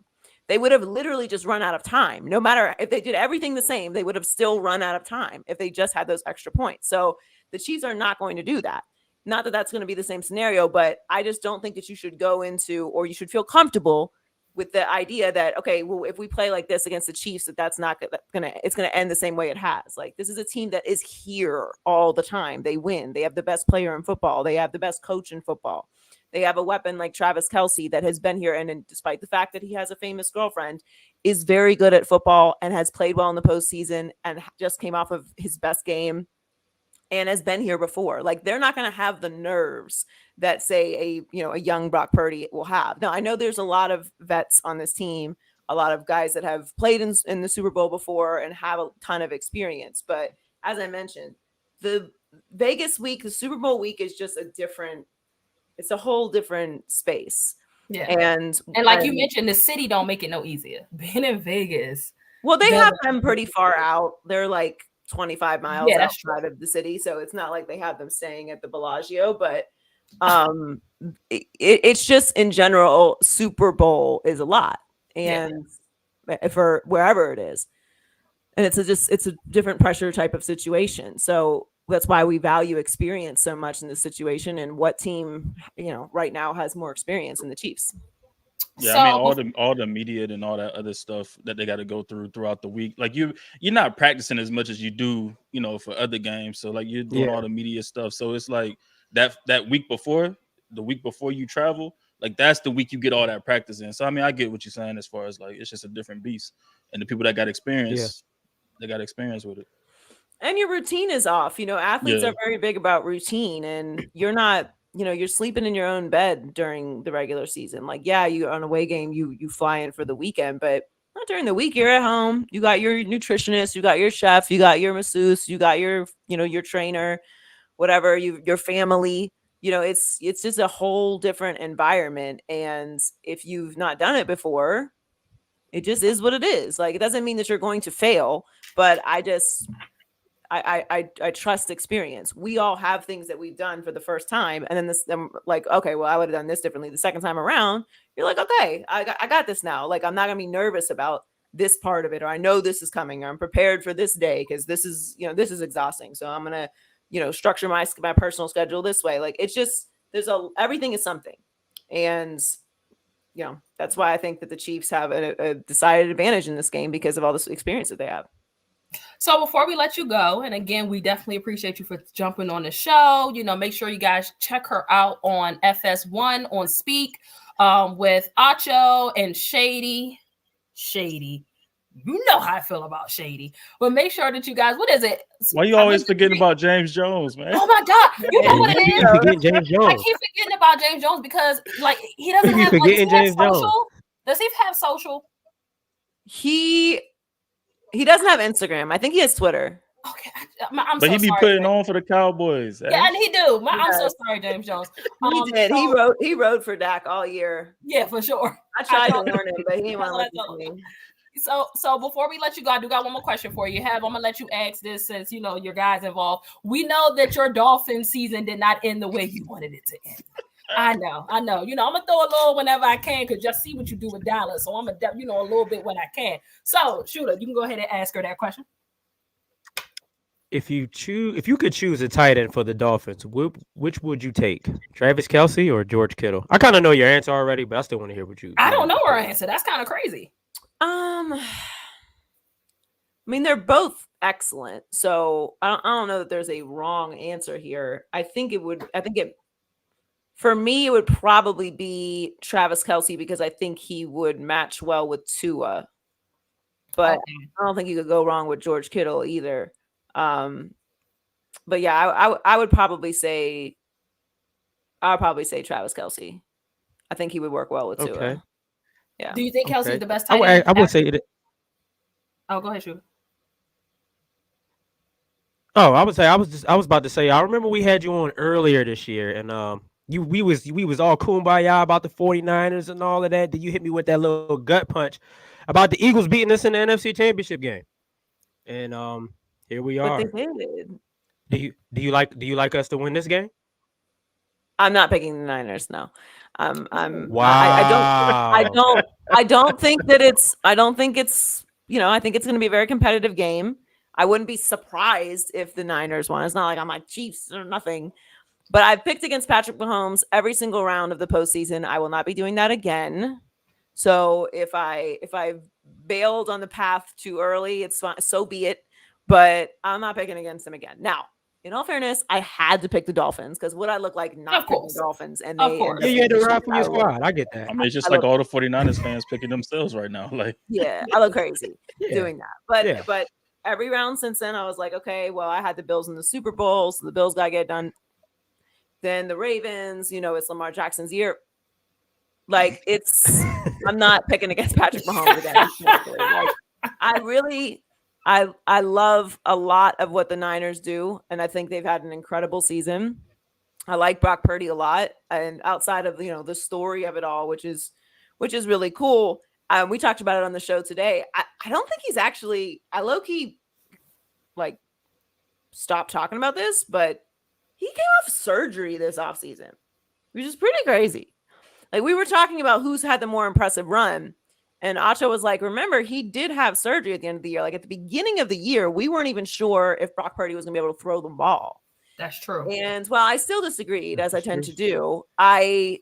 They would have literally just run out of time. No matter if they did everything the same, they would have still run out of time if they just had those extra points. So the Chiefs are not going to do that. Not that that's going to be the same scenario, but I just don't think that you should go into, or you should feel comfortable with the idea that, okay, well, if we play like this against the Chiefs, it's going to end the same way it has. Like, this is a team that is here all the time. They win. They have the best player in football. They have the best coach in football. They have a weapon like Travis Kelce that has been here, and despite the fact that he has a famous girlfriend, is very good at football and has played well in the postseason and just came off of his best game and has been here before. Like, they're not going to have the nerves that, say, a young Brock Purdy will have. Now, I know there's a lot of vets on this team, a lot of guys that have played in the Super Bowl before and have a ton of experience. But as I mentioned, the Vegas week, the Super Bowl week is just it's a whole different space. Yeah. And like you mentioned, the city don't make it no easier. Being in Vegas. Well, they have them pretty far out. They're like 25 miles outside of the city. So it's not like they have them staying at the Bellagio, but it's just, in general, Super Bowl is a lot, and for wherever it is, and it's a different pressure type of situation. So that's why we value experience so much in this situation. And what team, right now has more experience in the Chiefs? Yeah, I mean, all the media and all that other stuff that they got to go throughout the week. Like, you're not practicing as much as you do, for other games. So, like, you're doing all the media stuff. So it's like that week before, the week before you travel, like, that's the week you get all that practice in. So, I mean, I get what you're saying as far as, like, it's just a different beast. And the people that got experience, they got experience with it. And your routine is off. Athletes are very big about routine, and you're not you're sleeping in your own bed during the regular season. Like, yeah, you're on a away game, you fly in for the weekend, but not during the week. You're at home. You got your nutritionist, you got your chef, you got your masseuse, you got your, your trainer, whatever, your family. It's just a whole different environment. And if you've not done it before, it just is what it is. Like, it doesn't mean that you're going to fail, but I trust experience. We all have things that we've done for the first time, and then I'm like, okay, well, I would have done this differently the second time around. You're like, okay, I got this now. Like, I'm not gonna be nervous about this part of it, or I know this is coming, or I'm prepared for this day because this is exhausting. So I'm gonna structure my personal schedule this way. Like, it's just everything is something, and that's why I think that the Chiefs have a decided advantage in this game because of all this experience that they have. So before we let you go, and again, we definitely appreciate you for jumping on the show. Make sure you guys check her out on FS1 on Speak with Acho and Shady. You know how I feel about Shady. But make sure that you guys, what is it? Why you always forgetting about James Jones, man? Oh my God. You know what it is? James Jones. I keep forgetting about James Jones because he doesn't have social. Does he have social? He doesn't have Instagram. I think he has Twitter. Okay, but he be putting on for the Cowboys. Yeah, and he do. I'm so sorry, James Jones. He did. He rode for Dak all year. Yeah, for sure. I tried to warn him, but he didn't want to listen to me. So before we let you go, I do got one more question for you. I'm gonna let you ask this since your guys involved. We know that your Dolphin season did not end the way you wanted it to end. I know. I'm gonna throw a little whenever I can because just see what you do with Dallas. So I'm gonna a little bit when I can. So Shooter, you can go ahead and ask her that question. If you could choose a tight end for the Dolphins, which would you take? Travis Kelce or George Kittle? I kind of know your answer already, but I still want to hear what you. I don't know her answer. That's kind of crazy. I mean, they're both excellent, so I don't know that there's a wrong answer here. For me, it would probably be Travis Kelce because I think he would match well with Tua. But I don't think you could go wrong with George Kittle either. But yeah, I would probably say Travis Kelce. I think he would work well with Tua. Yeah. Do you think Kelce is the best tight end? I would say it. Oh, go ahead, Shooter. Oh, I would say I was about to say I remember we had you on earlier this year and we was all kumbaya about the 49ers and all of that. Then you hit me with that little gut punch about the Eagles beating us in the NFC Championship game. And here we are. But they did. Do you like us to win this game? I'm not picking the Niners. No. Wow. I don't think that it's. I think it's going to be a very competitive game. I wouldn't be surprised if the Niners won. It's not like I'm like Chiefs or nothing. But I've picked against Patrick Mahomes every single round of the postseason. I will not be doing that again. So if I bailed on the path too early, it's fine. So be it. But I'm not picking against them again. Now, in all fairness, I had to pick the Dolphins because what I look like not picking the Dolphins. And you had to ride for your squad. I get that. I mean, it's just like all the 49ers fans picking themselves right now. Like, yeah, I look crazy doing that. But every round since then, I was like, okay, well, I had the Bills in the Super Bowl, so the Bills got to get done. Then the Ravens, it's Lamar Jackson's year. Like, I'm not picking against Patrick Mahomes again. Like, I love a lot of what the Niners do, and I think they've had an incredible season. I like Brock Purdy a lot, and outside of the story of it all, which is really cool. We talked about it on the show today. I don't think he's actually. I low-key stopped talking about this, but he came off surgery this offseason, which is pretty crazy. Like, we were talking about who's had the more impressive run. And Acho was like, remember, he did have surgery at the end of the year. Like, at the beginning of the year, we weren't even sure if Brock Purdy was going to be able to throw the ball. That's true. And while I still disagreed, as I tend to do, I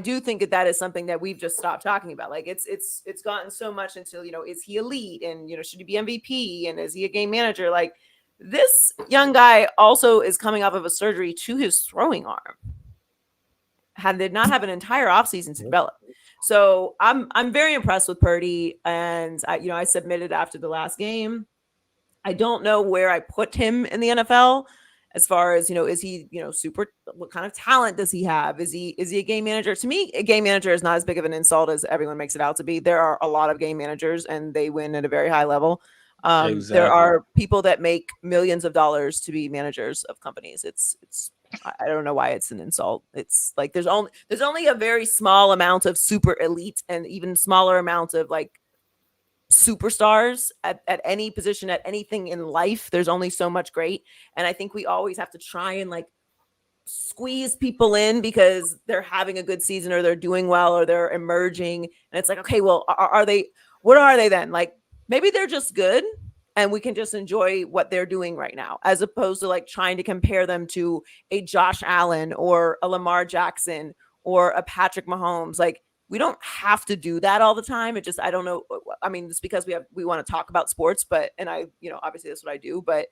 do think that is something that we've just stopped talking about. Like, it's gotten so much into, is he elite? And, should he be MVP? And is he a game manager? Like, this young guy also is coming off of a surgery to his throwing arm. Did not have an entire offseason to develop. So I'm very impressed with Purdy, and I submitted after the last game. I don't know where I put him in the NFL, as far as, is he, super, what kind of talent does he have? Is he a game manager? To me, a game manager is not as big of an insult as everyone makes it out to be. There are a lot of game managers and they win at a very high level. Exactly. There are people that make millions of dollars to be managers of companies. I don't know why it's an insult. It's like there's only a very small amount of super elite and even smaller amount of like superstars at any position, at anything in life. There's only so much great. And I think we always have to try and like squeeze people in because they're having a good season or they're doing well or they're emerging. And it's like, okay, well, what are they then? Like maybe they're just good and we can just enjoy what they're doing right now, as opposed to like trying to compare them to a Josh Allen or a Lamar Jackson or a Patrick Mahomes. Like, we don't have to do that all the time. I don't know. I mean, it's because we want to talk about sports, and I, obviously that's what I do, but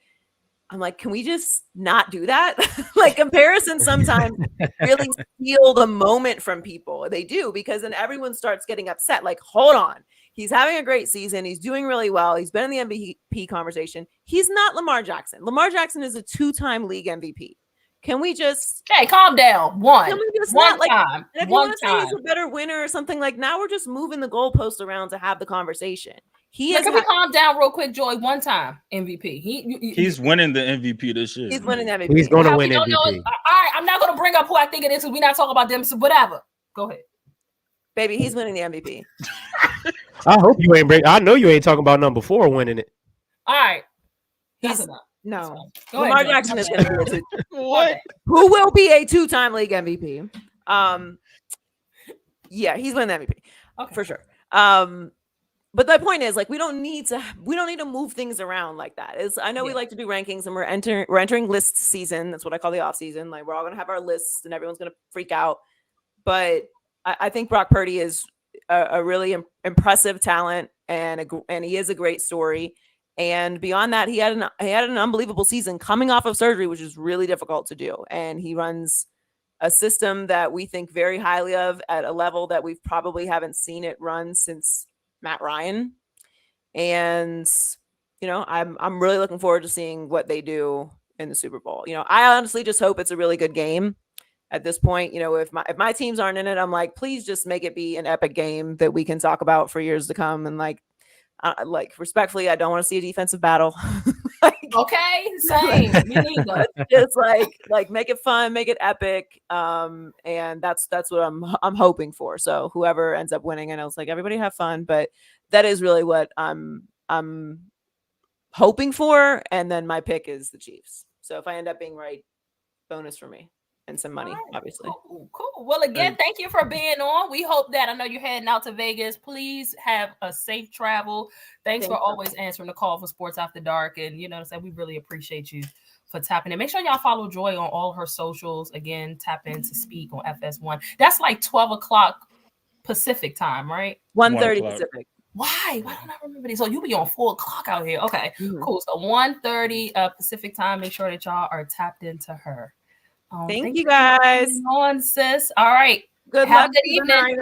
I'm like, can we just not do that? Like comparison sometimes really steal the moment from people. They do, because then everyone starts getting upset. Like, hold on. He's having a great season. He's doing really well. He's been in the MVP conversation. He's not Lamar Jackson. Lamar Jackson is a 2-time league MVP. Can we just calm down? One time. If you want to say he's a better winner or something, like now we're just moving the goalpost around to have the conversation. Can we calm down real quick, Joy? 1 time MVP. He's winning the MVP this year. He's winning the MVP. He's going to win MVP. All right, I'm not going to bring up who I think it is because we're not talking about them. So whatever. Go ahead, baby. He's winning the MVP. I hope you ain't I know you ain't talking about number 4 winning it. All right. That's enough. No, Lamar Jackson is going to be What? Who will be a 2-time league MVP? Yeah, he's winning the MVP for sure. But the point is, like, we don't need to move things around like that. I know we like to do rankings, and we're entering list season. That's what I call the off season. Like, we're all going to have our lists, and everyone's going to freak out. But I think Brock Purdy is a really impressive talent, and he is a great story. And beyond that, he had an unbelievable season coming off of surgery, which is really difficult to do. And he runs a system that we think very highly of at a level that we probably haven't seen it run since Matt Ryan. And, I'm really looking forward to seeing what they do in the Super Bowl. I honestly just hope it's a really good game at this point. If my teams aren't in it, I'm like, please just make it be an epic game that we can talk about for years to come. And respectfully, I don't want to see a defensive battle. Okay, same. Me neither. Just like make it fun, make it epic, and that's what I'm hoping for. So whoever ends up winning, I know it's like everybody have fun, but that is really what I'm hoping for. And then my pick is the Chiefs. So if I end up being right, bonus for me. And some money, obviously. Cool. Well, again, thank you for being on. We hope that, I know you're heading out to Vegas. Please have a safe travel. Thanks for always answering the call for Sports After Dark. And, we really appreciate you for tapping in. Make sure y'all follow Joy on all her socials. Again, tap in to speak on FS1. That's like 12 o'clock Pacific time, right? 1:30 Pacific. Why don't I remember this? So you be on 4 o'clock out here. Okay, cool. So 1:30 Pacific time. Make sure that y'all are tapped into her. Thank you guys. On, sis. All right. Good luck, good evening.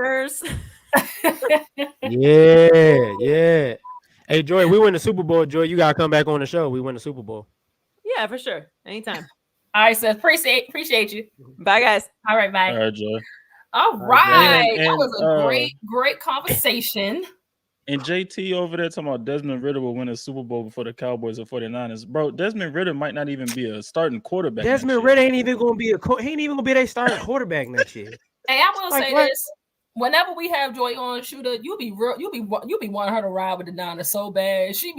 Yeah. Hey, Joy, we win the Super Bowl. Joy, you gotta come back on the show. We win the Super Bowl. Yeah, for sure. Anytime. All right, sis. Appreciate you. Bye, guys. All right, bye. All right, Joy. All right. That was a great conversation. And JT over there talking about Desmond Ridder will win a Super Bowl before the Cowboys or 49ers. Bro, Desmond Ridder might not even be a starting quarterback. Desmond Ridder ain't even gonna be their starting quarterback next year. Hey, I will say this. Whenever we have Joy on, Shooter, you be wanting her to ride with the Niners so bad. She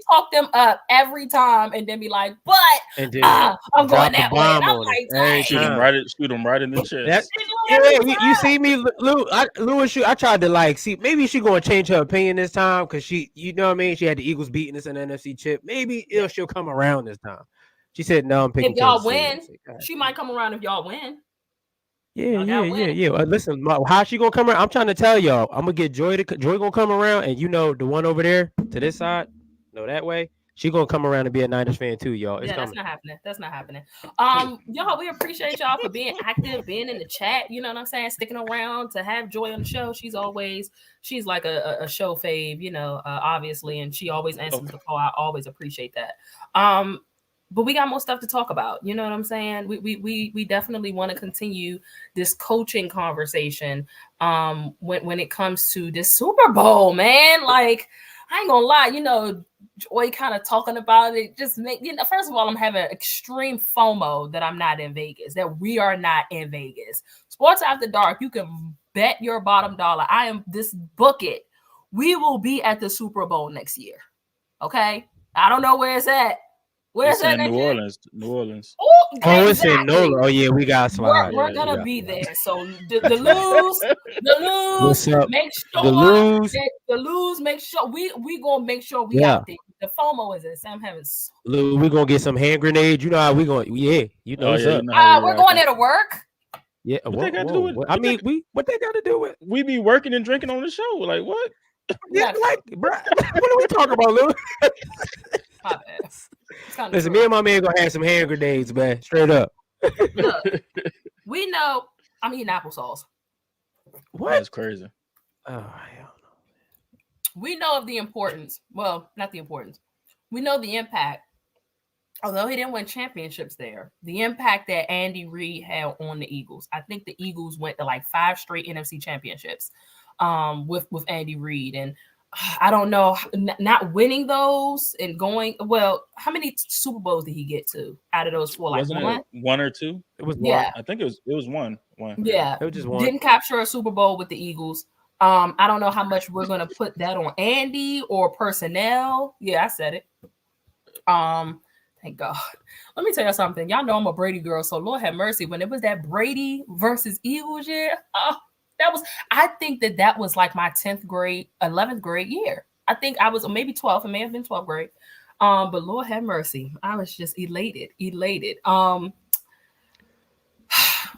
talk them up every time, and then be like, "But I'm going that way." I'm like, shoot them right in the chest. You see me, Lewis. I tried to see. Maybe she gonna change her opinion this time because she had the Eagles beating us in the NFC chip. Maybe she'll come around this time. She said, "No, I'm picking." If y'all win, she might come around if y'all win. Yeah. Listen, how she gonna come around? I'm trying to tell y'all. I'm gonna get Joy gonna come around, and the one over there to this side, that way, she gonna come around and be a Niners fan too, y'all. It's coming. That's not happening. Y'all, we appreciate y'all for being active, being in the chat. You know what I'm saying? Sticking around to have Joy on the show. She's like a show fave, obviously, and she always answers the call. I always appreciate that. but we got more stuff to talk about. You know what I'm saying? We definitely want to continue this coaching conversation when it comes to this Super Bowl, man. Like, I ain't gonna lie, you know, Joy kind of talking about it just make, you know, first of all, I'm having extreme FOMO that I'm not in Vegas, that we are not in Vegas. Sports After Dark, you can bet your bottom dollar. I am this book it. We will be at the Super Bowl next year. Okay. I don't know where it's at. Where's It's that? in New Orleans. New Orleans. Oh, Oh, it's in NOLA. Oh yeah, we got slide. We're Yeah, gonna be there. So the lose, What's up? make sure The lose, make sure we gonna make sure we Yeah. out there. The FOMO is this. I'm having we gonna get some hand grenades. You know how we going? Yeah, you know what's yeah, up. you know how we we're rocking. going there to work. Yeah, What they got to do with? I mean, what they got to do with? We be working and drinking on the show. Like what? Yeah, like, bro, what are we talking about, Lou? My bad. It's kinda Listen, true. me and my man gonna have some hand grenades, man. Straight up. Look, we know I'm eating applesauce. What? That's crazy. Oh, hell no. We know of the importance. Well, not the importance. We know the impact. Although he didn't win championships there, the impact that Andy Reid had on the Eagles. I think the Eagles went to like 5 straight NFC championships with Andy Reid. And I don't know, not winning those and going, well, how many Super Bowls did he get to out of those 4? Like Wasn't one? it 1 or 2? It was Yeah. I think it was one. Yeah. It was just one. Didn't capture a Super Bowl with the Eagles. I don't know how much we're gonna put that on Andy or personnel. Yeah, I said it. Thank God. Let me tell you something. Y'all know I'm a Brady girl, so Lord have mercy. When it was that Brady versus Eagles year, I think that was like my 10th grade, 11th grade year. I think I was maybe 12th. It may have been 12th grade. But Lord have mercy. I was just elated. What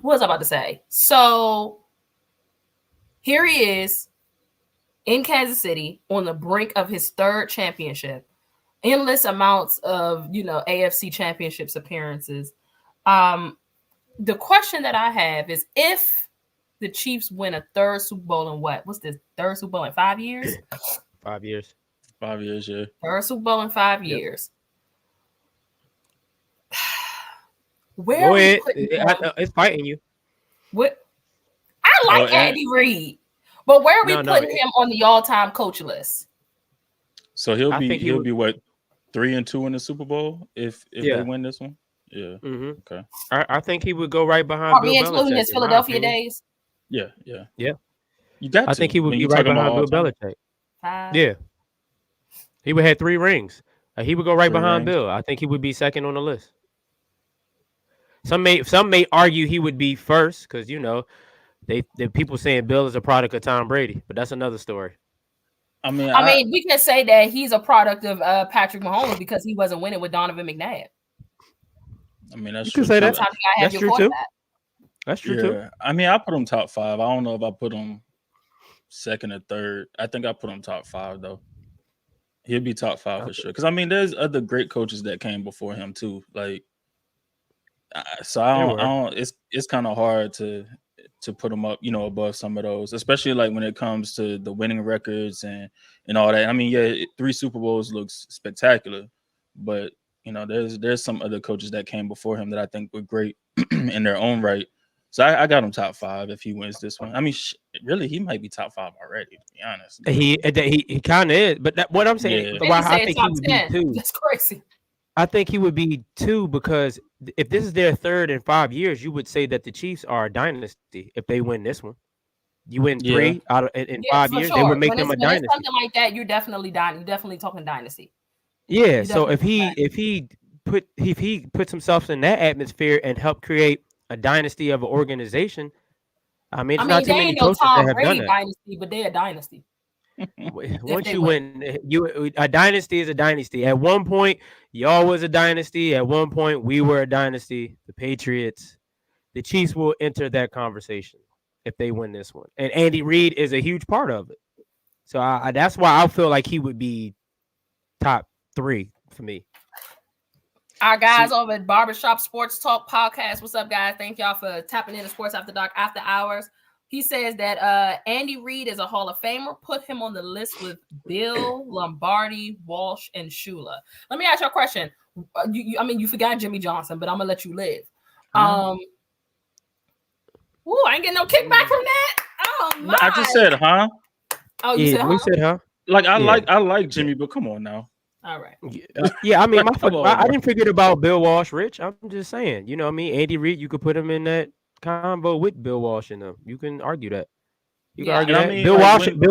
was I about to say? So here he is in Kansas City on the brink of his 3rd championship. Endless amounts of, AFC championships appearances. The question that I have is, if the Chiefs win a 3rd Super Bowl in what's this 3rd Super Bowl in 5 years? 5 years. 5 years, yeah. 3rd Super Bowl in 5 years. Where Go are we ahead. putting It's fighting you. What? I like Andy Reid, but where are we putting him on the all-time coach list? So he'll be what, 3-2 in the Super Bowl if they win this one? Yeah. Mm-hmm. Okay. I think he would go right behind Bill Belichick. Including his Philadelphia days? Yeah. You got to. I think he would be right behind Bill Belichick. 5. Yeah. He would have 3 rings. He would go right behind Bill. I think he would be second on the list. Some may argue he would be first because the people saying Bill is a product of Tom Brady, but that's another story. I mean, we can say that he's a product of Patrick Mahomes because he wasn't winning with Donovan McNabb. I mean, that's true. You can say that. That's true too. That's true too. I mean, I put him top 5. I don't know if I put him 2nd or 3rd. I think I put him top 5 though. He'll be top 5 for sure. Because I mean, there's other great coaches that came before him too. Like, so I don't. It's kind of hard to put him up, above some of those, especially like when it comes to the winning records and all that. I mean, 3 Super Bowls looks spectacular, but there's some other coaches that came before him that I think were great in their own right. So I got him top 5 if he wins this one. I mean, really, he might be top 5 already, to be honest. He kind of is, but what I'm saying, why I think he would be 2. That's crazy. I think he would be 2 because if this is their 3rd in 5 years, you would say that the Chiefs are a dynasty if they win this one. You win 3 out of in 5 years, sure. they would make them a dynasty. Something like that, you're definitely talking dynasty. Yeah. So if he puts himself in that atmosphere and help create a dynasty of an organization, not too many coaches that have done that. Dynasty, but they're a dynasty. Once you win, a dynasty is a dynasty. At one point, y'all was a dynasty. At one point, we were a dynasty. The Patriots, the Chiefs will enter that conversation if they win this one. And Andy Reid is a huge part of it. So that's why I feel like he would be top 3 for me. Our guys over at Barbershop Sports Talk Podcast. What's up, guys? Thank y'all for tapping into Sports After Dark After Hours. He says that Andy Reid is a Hall of Famer. Put him on the list with Bill, Lombardi, Walsh, and Shula. Let me ask you a question. You forgot Jimmy Johnson, but I'm gonna let you live. I ain't getting no kickback from that. Oh my! I just said, huh? Oh, you said, huh? Like I like Jimmy, but come on now. All right. Yeah, I mean, I didn't forget about Bill Walsh, Rich. I'm just saying, you know what I mean? Andy Reid, you could put him in that combo with Bill Walsh and them. You can argue that. You can argue that. I mean, Bill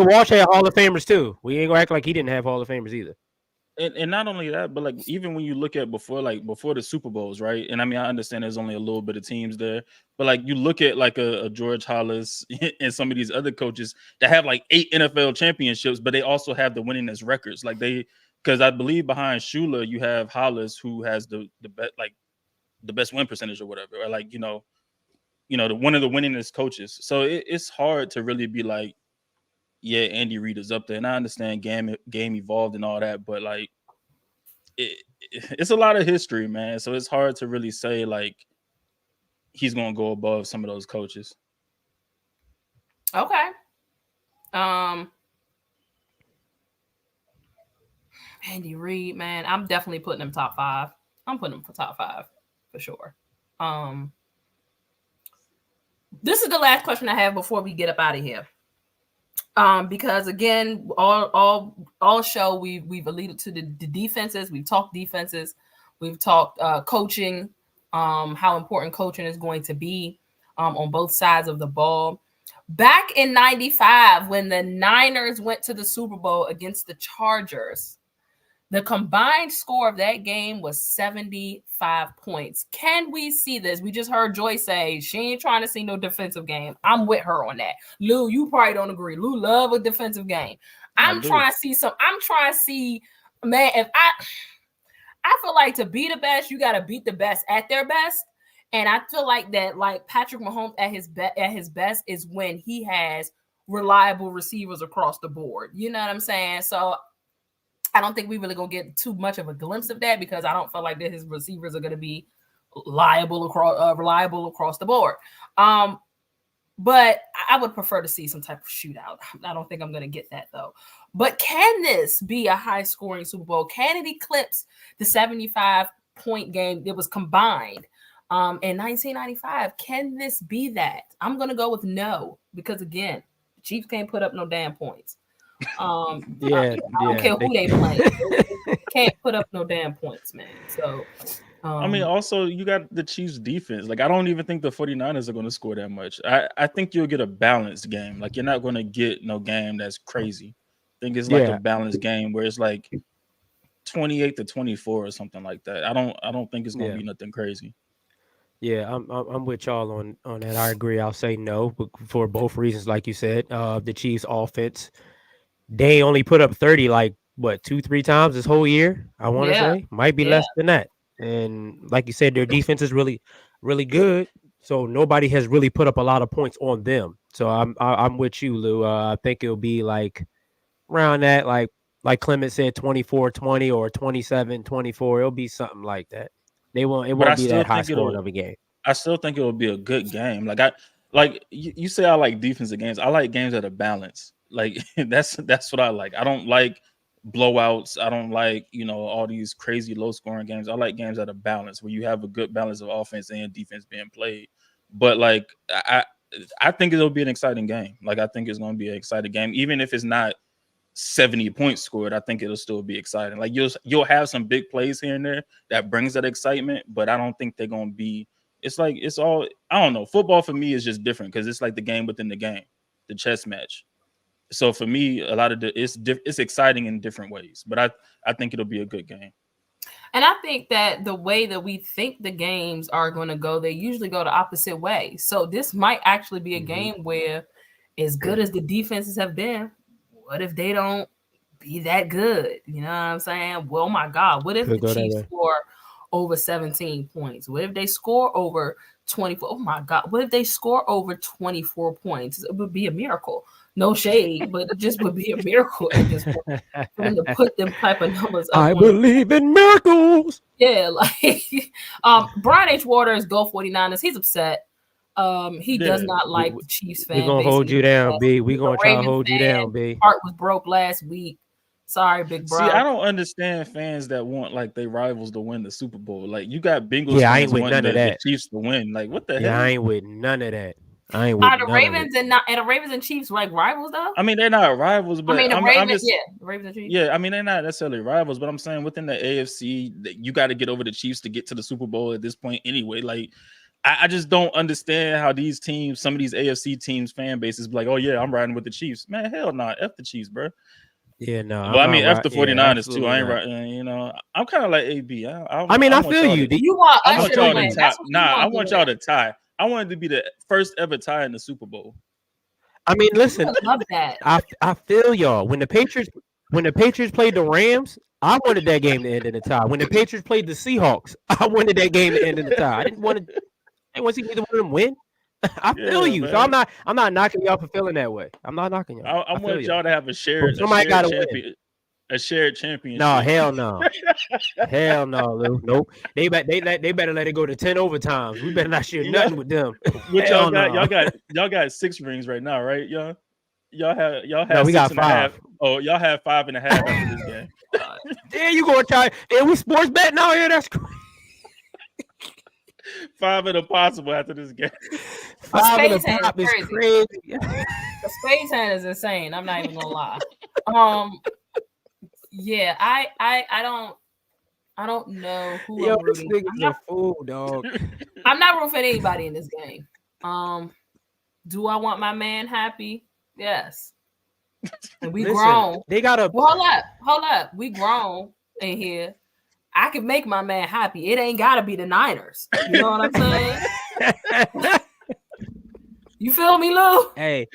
Walsh had Hall of Famers too. We ain't gonna act like he didn't have Hall of Famers either. And not only that, but like even when you look at before the Super Bowls, right? And I mean, I understand there's only a little bit of teams there, but like you look at like a George Hollis and some of these other coaches that have like 8 NFL championships, but they also have the winningest records. Like because I believe behind Shula you have Hollis, who has the best win percentage or whatever, or like one of the winningest coaches. So it's hard to really be like, yeah, Andy Reid is up there, and I understand game evolved and all that, but like it's a lot of history, man. So it's hard to really say like he's gonna go above some of those coaches. Okay. Andy Reid, man, I'm definitely putting him top 5. I'm putting him for top 5 for sure. This is the last question I have before we get up out of here. Because again, all show we've alluded to the defenses. We've talked defenses. We've talked coaching. How important coaching is going to be on both sides of the ball. Back in '95, when the Niners went to the Super Bowl against the Chargers, the combined score of that game was 75 points. Can we see this? We just heard Joy say she ain't trying to see no defensive game. I'm with her on that. Lou, you probably don't agree. Lou love a defensive game. I'm trying to see, man, if I feel like to be the best, you got to beat the best at their best. And I feel like that, like Patrick Mahomes at his best is when he has reliable receivers across the board. You know what I'm saying? So I don't think we really gonna get too much of a glimpse of that because I don't feel like that his receivers are gonna be reliable across the board. But I would prefer to see some type of shootout. I don't think I'm gonna get that though. But can this be a high scoring Super Bowl? Can it eclipse the 75-point game that was combined in 1995? Can this be that? I'm gonna go with no because again, the Chiefs can't put up no damn points. I don't care who they play. Can't put up no damn points, man. So I mean, also you got the Chiefs defense. Like I don't even think the 49ers are going to score that much. I think you'll get a balanced game. Like you're not going to get no game that's crazy. I think it's like a balanced game where it's like 28-24 or something like that. I don't think it's going to be nothing crazy. Yeah, I'm with y'all on that. I agree. I'll say no for both reasons, like you said. The Chiefs offense, they only put up 30 like what 2-3 times this whole year. I want to say might be less than that. And like you said, their defense is really, really good. So nobody has really put up a lot of points on them. So I'm with you, Lou. I think it'll be like around that, like Clement said, 24-20 or 27-24. It'll be something like that. It won't be that high scoring of a game. I still think it will be a good game. You say I like defensive games. I like games that are balanced. Like that's what I like. I don't like blowouts. I don't like, all these crazy low scoring games. I like games that are balanced where you have a good balance of offense and defense being played. But like I think it'll be an exciting game. Like I think it's going to be an exciting game, even if it's not 70 points scored. I think it'll still be exciting. Like you'll have some big plays here and there that brings that excitement, but I don't think they're going to be. It's like it's all, I don't know. Football for me is just different because it's like the game within the game, the chess match. So for me, a lot of it's exciting in different ways, but I think it'll be a good game. And I think that the way that we think the games are going to go, they usually go the opposite way. So this might actually be a game where, as good as the defenses have been, what if they don't be that good? You know what I'm saying? Well, my God, what if the Chiefs score over 17 points? What if they score over 24? Oh my God, what if they score over 24 points? It would be a miracle. No shade, but it just would be a miracle at this point for them to put them type of numbers up. I believe in miracles. Yeah, like Brian H. Waters, Go 49ers. He's upset. He does not like the Chiefs fan. We're gonna hold you down, B. We're gonna try to hold you down, B. Heart was broke last week. Sorry, big bro. See, I don't understand fans that want like their rivals to win the Super Bowl. Like you got Bengals I fans ain't with wanting none of that. the Chiefs to win. Like what the hell? Yeah, I ain't with none of that. I ain't with Are the Ravens and the Ravens and Chiefs like rivals though? I mean, they're not rivals, but the Ravens, the Ravens and Chiefs. Yeah, I mean, they're not necessarily rivals, but I'm saying within the AFC, you got to get over the Chiefs to get to the Super Bowl at this point anyway. Like, I just don't understand how these teams, some of these AFC teams, fan bases, be like, oh yeah, I'm riding with the Chiefs. Man, hell no, nah, F the Chiefs, bro. Yeah, no. Well, I mean, F the 49ers too. I ain't right. You know, I'm kind of like AB. I feel you. You want I want y'all to tie. I want y'all to tie. I wanted to be the first ever tie in the Super Bowl. I mean, listen. I love that. I feel y'all. When the Patriots played the Rams, I wanted that game to end in a tie. When the Patriots played the Seahawks, I wanted that game to end in a tie. I didn't want to see either one of them win. I feel you. Man. So I'm not knocking y'all for feeling that way. I'm not knocking y'all. I want y'all to have a shared championship. No, hell no. Hell no, Lou. Nope. They better let it go to 10 overtimes. We better not share nothing with them. What y'all got? Y'all got 6 rings right now, right? Y'all have no, we got 5. Oh, y'all have 5.5 after this game. There you go, try. There we sports betting out here. That's crazy. 5 and a possible after this game. 5 and a pop is crazy. The space hand is insane. I'm not even gonna lie. Yeah, I don't know who I'm rooting. I'm not a fool, dog. I'm not rooting for anybody in this game. Do I want my man happy? Yes. And we grown. They gotta hold up. We grown in here. I can make my man happy. It ain't gotta be the Niners. You know what I'm saying? You feel me, Lou? Hey.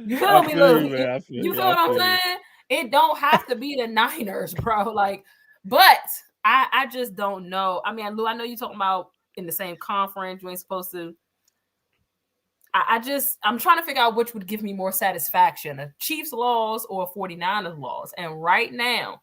You feel me, Lou? You feel what I'm saying? It don't have to be the Niners, bro. Like, but I just don't know. I mean, Lou, I know you're talking about in the same conference. You ain't supposed to. I'm trying to figure out which would give me more satisfaction, a Chiefs loss or a 49ers loss. And right now,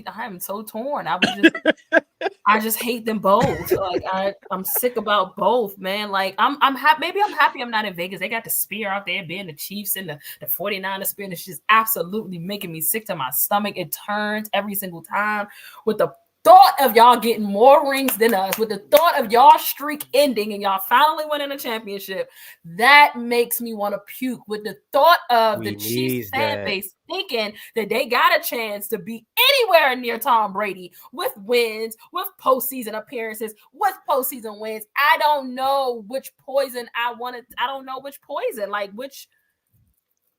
I am so torn. I just hate them both. Like I'm sick about both, man. Like I'm happy. Maybe I'm happy I'm not in Vegas. They got the spear out there, being the Chiefs and the 49ers spear, and it's just absolutely making me sick to my stomach. It turns every single time with the thought of y'all getting more rings than us, with the thought of y'all streak ending and y'all finally winning a championship. That makes me want to puke. With the thought of the Chiefs fan base thinking that they got a chance to be anywhere near Tom Brady with wins, with postseason appearances, with postseason wins. I don't know which poison I wanted. I don't know which poison. Like, which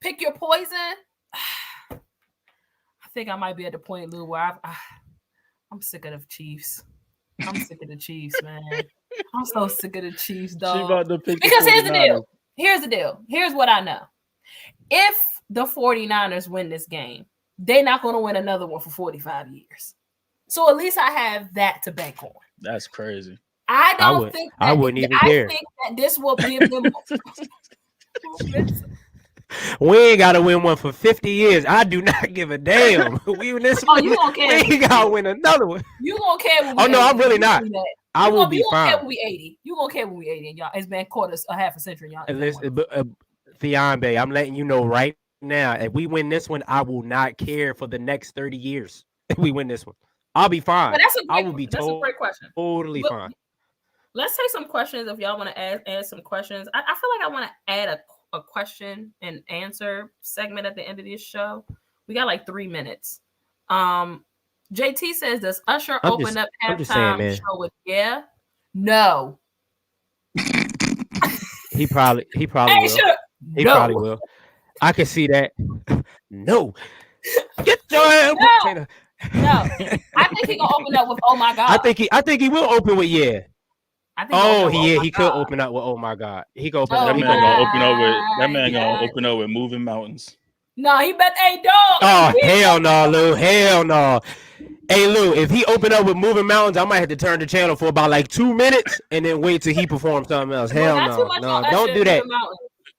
pick your poison. I think I might be at the point, Lou, where I'm sick of the Chiefs. I'm sick of the Chiefs, man. I'm so sick of the Chiefs, dog. Because here's the deal. Here's what I know. If the 49ers win this game, they're not going to win another one for 45 years. So at least I have that to bank on. That's crazy. I wouldn't even care. I think that this will give them. We ain't got to win one for 50 years. I do not give a damn. We win this one. You gonna care? We got to win another one. You gonna care when we 80. No, I'm really not. I will be fine. You gonna care when we 80. You gonna care when we 80, and y'all. It's been quarters a half a century, y'all. Fiambe, I'm letting you know right now. If we win this one, I will not care for the next 30 years. If we win this one, I'll be fine. I will be that's a great question. Totally fine. Let's take some questions. If y'all want to add some questions, I feel like I want to add a question and answer segment at the end of this show. We got like 3 minutes. JT says, does Usher open up halftime show with No. He probably will. Sure. He probably will. I can see that. No. Get your ass. No. I think he gonna open up with Oh My God. I think he will open with he could God. Open up with Oh My God. He could open up. That man gonna open up with Moving Mountains. No, he bet dog. Oh, hell no, Lou. Hell no. Hey, Lou, if he open up with Moving Mountains, I might have to turn the channel for about like 2 minutes and then wait till he performs something else. Hell no. Don't do that.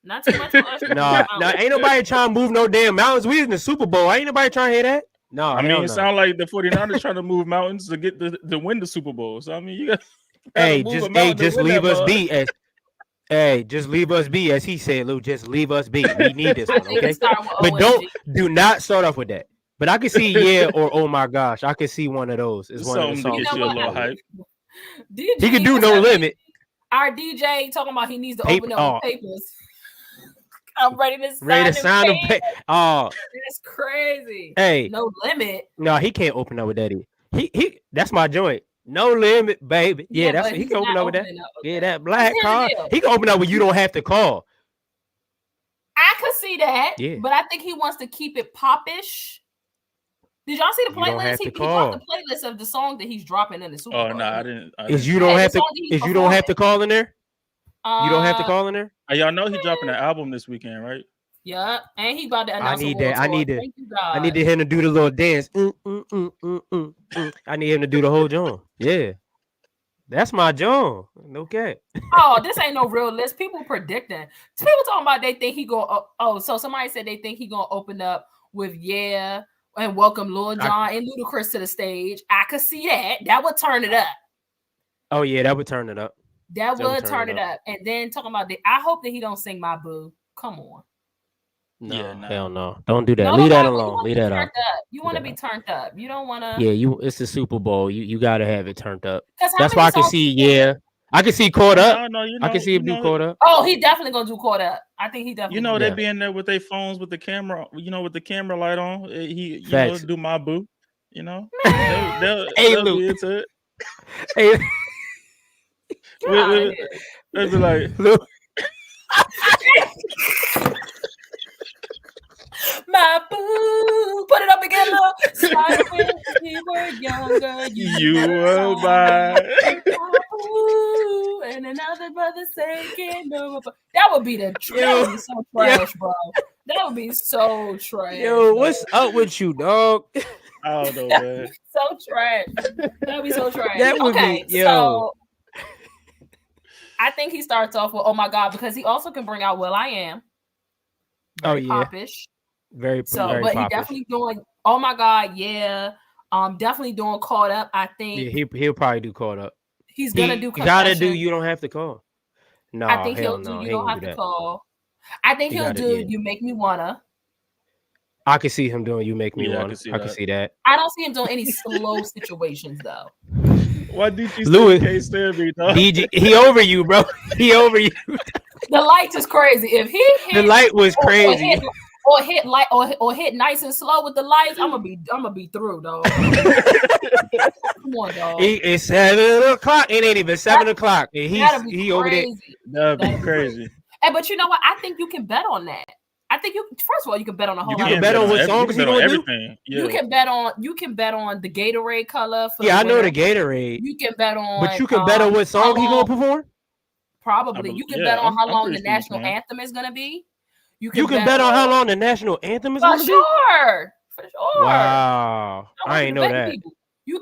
Not too much on Usher. No, ain't nobody trying to move no damn mountains. We in the Super Bowl. Ain't nobody trying to hear that. No, I mean, hell it no. sounds like the 49ers trying to move mountains to get to win the Super Bowl. So I mean, you got Hey, to move just a mountain just to win leave that us mug. be as just leave us be as he said, Lou. Just leave us be. We need this I one, think okay? he started with But OMG. do not start off with that. But I can see yeah or oh my gosh. I can see one of those. It's one of the Something to songs. get You you know a little what? hype. DJ, He can do what's No up, Limit. Our DJ talking about he needs to Paper- open up with papers. I'm ready to Ready to sign sign them him. papers. Oh, That's crazy. hey, No limit. no, he can't open up with that. He that's my joint. No limit, baby. Yeah, that's but what he he's can open not up with that. opening up with Yeah, that. that black Here's the card. deal. He can open up when you don't have to call. I could see that, Yeah. but I think he wants to keep it popish. Did y'all see the You don't playlist? have He to dropped the call. playlist of the song that he's dropping in the Super Bowl. Oh no, I didn't. Is you Yeah, don't the have to song that he's is you don't have to call in there? You don't have to Uh, call in there? Y'all know he dropping an album this weekend, right? yeah, and he about to I announce a need world that. I tour. need to. Thank you, God. I need him to do the little dance. I need him to do the whole John. Yeah. That's my John. Okay. Oh, this ain't no real list. People predicting. People talking about they think he going. Oh, so somebody said they think he gonna open up with yeah and welcome Lil Jon and Ludacris to the stage. I could see that. That would turn it up. Oh yeah, that would turn it up. That would turn it up. And then talking about I hope that he don't sing My Boo. Come on. No, Yeah, no. hell no. Don't do that. No, Leave that you alone. wanna Leave be that turned out. up. You want to be turned up. You don't want to. Yeah, it's the Super Bowl. You gotta have it turned up. 'Cause how That's many why I can songs see. he Yeah, I can see caught up. No, you I can know, see him do caught up. Oh, he definitely gonna do caught up. I think he definitely. You know, Yeah. they be in there with their phones with the camera. You know, with the camera light on. He, you Facts. know, do my boo. You know, Man. they'll Luke. be into it. Hey, Get out of here. They'll be like, Luke. My boo, put it up again, look. Started when we were younger. you were my. Boo, and another brother saying no. That would be that would be so trash, bro. That would be so trash. Yo, what's up with you, dog? I don't know, That man. would be so trash. That would be so trash. That would okay, be yo. So I think he starts off with "Oh my God" because he also can bring out "Will I Am." Very popish. Very So, very but he definitely doing "Oh my God," yeah. Definitely doing "Caught Up." I think Yeah, he'll probably do caught up. he's gonna do. Gotta do. You don't have to call. No, I think hell he'll no. do. He You don't ain't have do to that. call. I think He he'll gotta- do. yeah. You make me wanna. I can see him doing. You make me Yeah, I want. can I can see that. I don't see him doing any slow situations though. Why did you Louis- say can't stand me, dog? DJ, he over you, bro. He over you. The lights is crazy. If he hit The light was crazy. or hit light or hit nice and slow with the lights, I'm gonna be through, dog. Come on, dog. It's 7:00. It ain't even 7:00. And That'll be he over there. crazy. That'd be crazy. Hey, but you know what? I think you can bet on that. I think first of all, you can bet on a whole You lot. can of bet on what every- songs you he can bet on gonna do? everything. Yeah. You can bet on the Gatorade color. For Yeah, the I know winner. the Gatorade. You can bet on. But you can bet on what song he gonna perform? Probably. You can bet on how long the national anthem. anthem is gonna be. You can bet on how long the national anthem is For gonna be? sure. For sure. Wow. want I you ain't to know bet that. people. You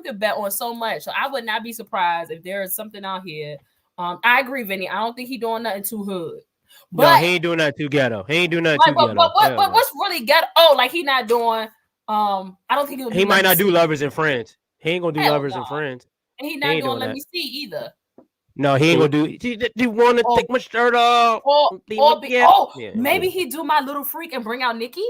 can bet on so much. So I would not be surprised if there is something out here. I agree, Vinny. I don't think he's doing nothing too hood. But No, he ain't doing nothing too ghetto. He ain't doing nothing too ghetto. what's really ghetto? Oh, like he not doing. I don't think He might not do Lovers and Friends. He ain't gonna do Lovers and Friends. And he not doing Let Me See either. No, he ain't gonna do. You want to take my shirt off? Maybe he do My Little Freak and bring out Nicki.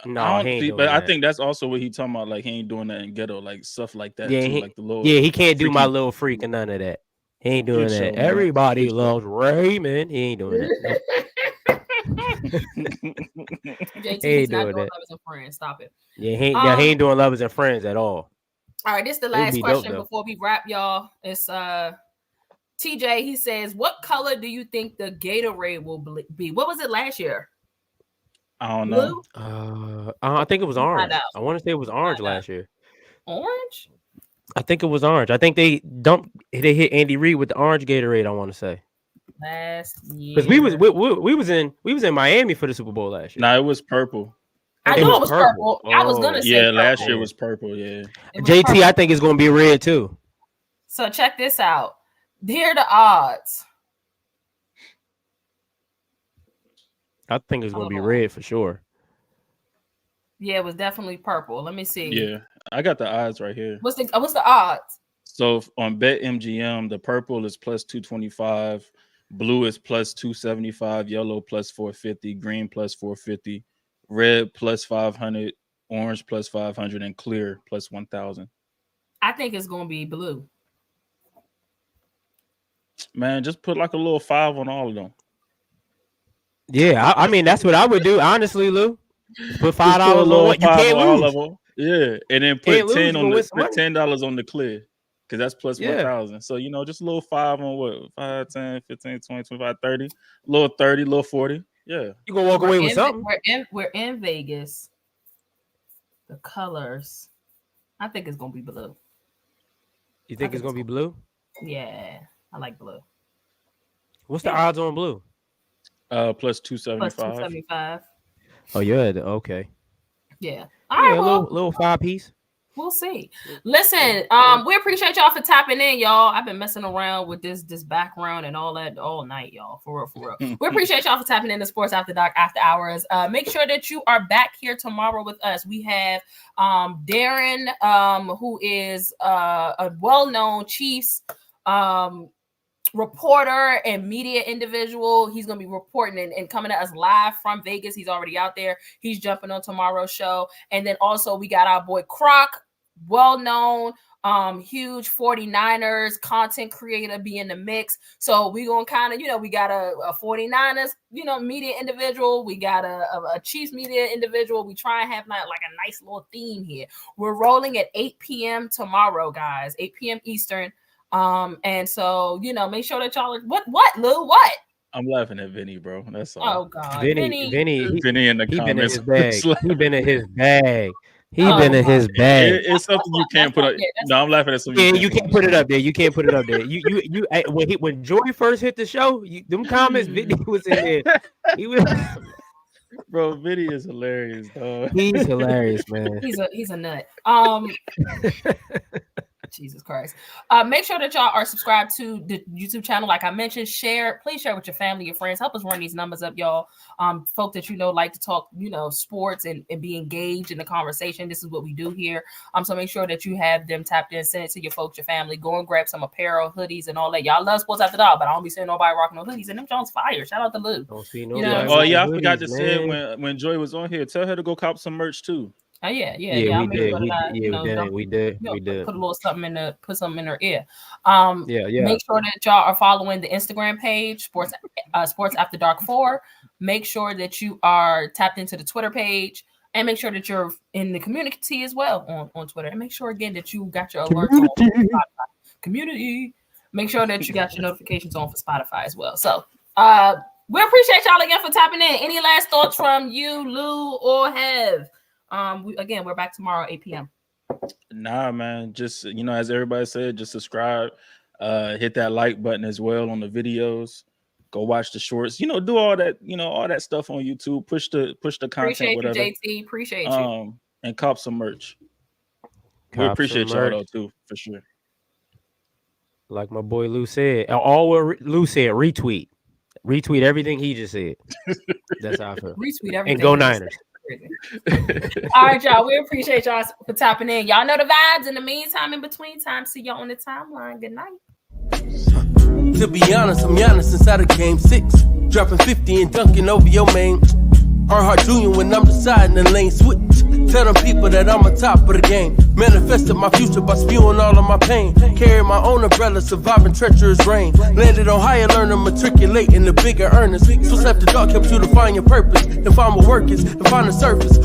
No, I he ain't doing but I that. think that's also what he talking about. Like he ain't doing that in ghetto, like stuff like that. Yeah, too, he, like the little. yeah, he can't do freaky- My Little Freak and none of that. He ain't doing Good that. show, man. Everybody Good show. loves Raymond. He ain't doing that. JT, He he's ain't not doing doing that. Lovers and Friends. Stop it. Yeah, he ain't doing Lovers and Friends at all. All right, this is the It would last be dope, question though. before we wrap, y'all. It's TJ. He says, "What color do you think the Gatorade will be? What was it last year? I don't know. Blue, I think it was Find orange. out. I want to say it was orange Find out. last year. orange? I think it was orange. I think they hit Andy Reid with the orange Gatorade. I want to say Last year, because we was in Miami for the Super Bowl last year. Nah, it was purple. I It know was it was purple. purple. I was gonna Oh. say Yeah, purple. last year was purple. Yeah. It was JT, purple. I think it's gonna be red too. So check this out. Here are the odds. I think it's gonna be Hold on. red for sure. Yeah, it was definitely purple. Let me see. Yeah, I got the odds right here. What's the odds? So on BetMGM, the purple is plus 225, blue is plus 275, yellow plus 450, green plus 450, red plus 500, orange plus 500, and clear plus 1,000. I think it's gonna be blue. Man, just put like a little 5 on all of them. Yeah, I mean that's what I would do, honestly, Lou. Put $5 on what you can't lose. All of them. Yeah, and then put $10 on the clear. Because that's plus 1,000. So, just a little 5 on what? 5, 10, 15, 20, 25, 30. Little 30, little 40. Yeah. You gonna walk away with something. We're in Vegas. The colors. I think it's gonna be blue. You think it's gonna be blue? Yeah, I like blue. What's the odds on blue? Plus 275. Plus 275. Oh, yeah. Okay. Yeah. All right. Well, little 5 piece. We'll see. Listen, we appreciate y'all for tapping in, y'all. I've been messing around with this background and all that all night, y'all. For real. We appreciate y'all for tapping in to Sports After Dark After Hours. Make sure that you are back here tomorrow with us. We have Darren, who is a well-known Chiefs reporter and media individual. He's going to be reporting and coming to us live from Vegas. He's already out there. He's jumping on tomorrow's show. And then also we got our boy Croc, well-known, huge 49ers content creator, be in the mix. So we're going to kind of, we got a 49ers, media individual. We got a Chiefs media individual. We try and have like a nice little theme here. We're rolling at 8 p.m. tomorrow, guys, 8 p.m. Eastern. And so, make sure that y'all what, Lou, what? I'm laughing at Vinny, bro. That's all. Oh God. Vinny in the comments. He been in his bag. It's something you can't put up. No, I'm laughing at something. Yeah, you can't put it up there. You when Joy first hit the show, them comments, Vinny was in there. He was Bro, Vinny is hilarious, dog. He's hilarious, man. He's a nut. Jesus Christ. Make sure that y'all are subscribed to the YouTube channel. Like I mentioned, please share with your family, your friends. Help us run these numbers up, y'all. Folk that like to talk, sports and be engaged in the conversation. This is what we do here. So make sure that you have them tapped in, send it to your folks, your family. Go and grab some apparel, hoodies, and all that. Y'all love Sports After Dark, but I don't be seeing nobody rocking no hoodies. And them Jones fire. Shout out to Lou. Don't see nobody. Oh yeah, I forgot to say when Joy was on here, tell her to go cop some merch too. Oh yeah. We did. Put something in her ear. Yeah. Make sure that y'all are following the Instagram page, Sports After Dark 4. Make sure that you are tapped into the Twitter page, and make sure that you're in the community as well on Twitter. And make sure again that you got your alerts on Spotify. Community. Make sure that you got your notifications on for Spotify as well. So we appreciate y'all again for tapping in. Any last thoughts from you, Lou or Hev? We're back tomorrow, 8 p.m. Nah, man. Just, as everybody said, just subscribe. Hit that like button as well on the videos. Go watch the shorts. Do all that, all that stuff on YouTube. Push the content, appreciate whatever. You, JT. Appreciate you. And cop some merch. We appreciate y'all though, too, for sure. Like my boy Lou said. All what Lou said, retweet. Retweet everything he just said. That's how I feel. Retweet everything. And go Niners. All right, y'all. We appreciate y'all for tapping in. Y'all know the vibes. In the meantime, in between time, see y'all on the timeline. Good night. To be honest, I'm Giannis inside of Game 6. Dropping 50 and dunking over your main. Earnhardt Jr. when I'm deciding the lane switch. Tell them people that I'm on top of the game. Manifested my future by spewing all of my pain. Carry my own umbrella, surviving treacherous rain. Landed on higher learner, matriculate in the bigger earnest. So After Dark helps you to find your purpose. To find what work is, to find the surface.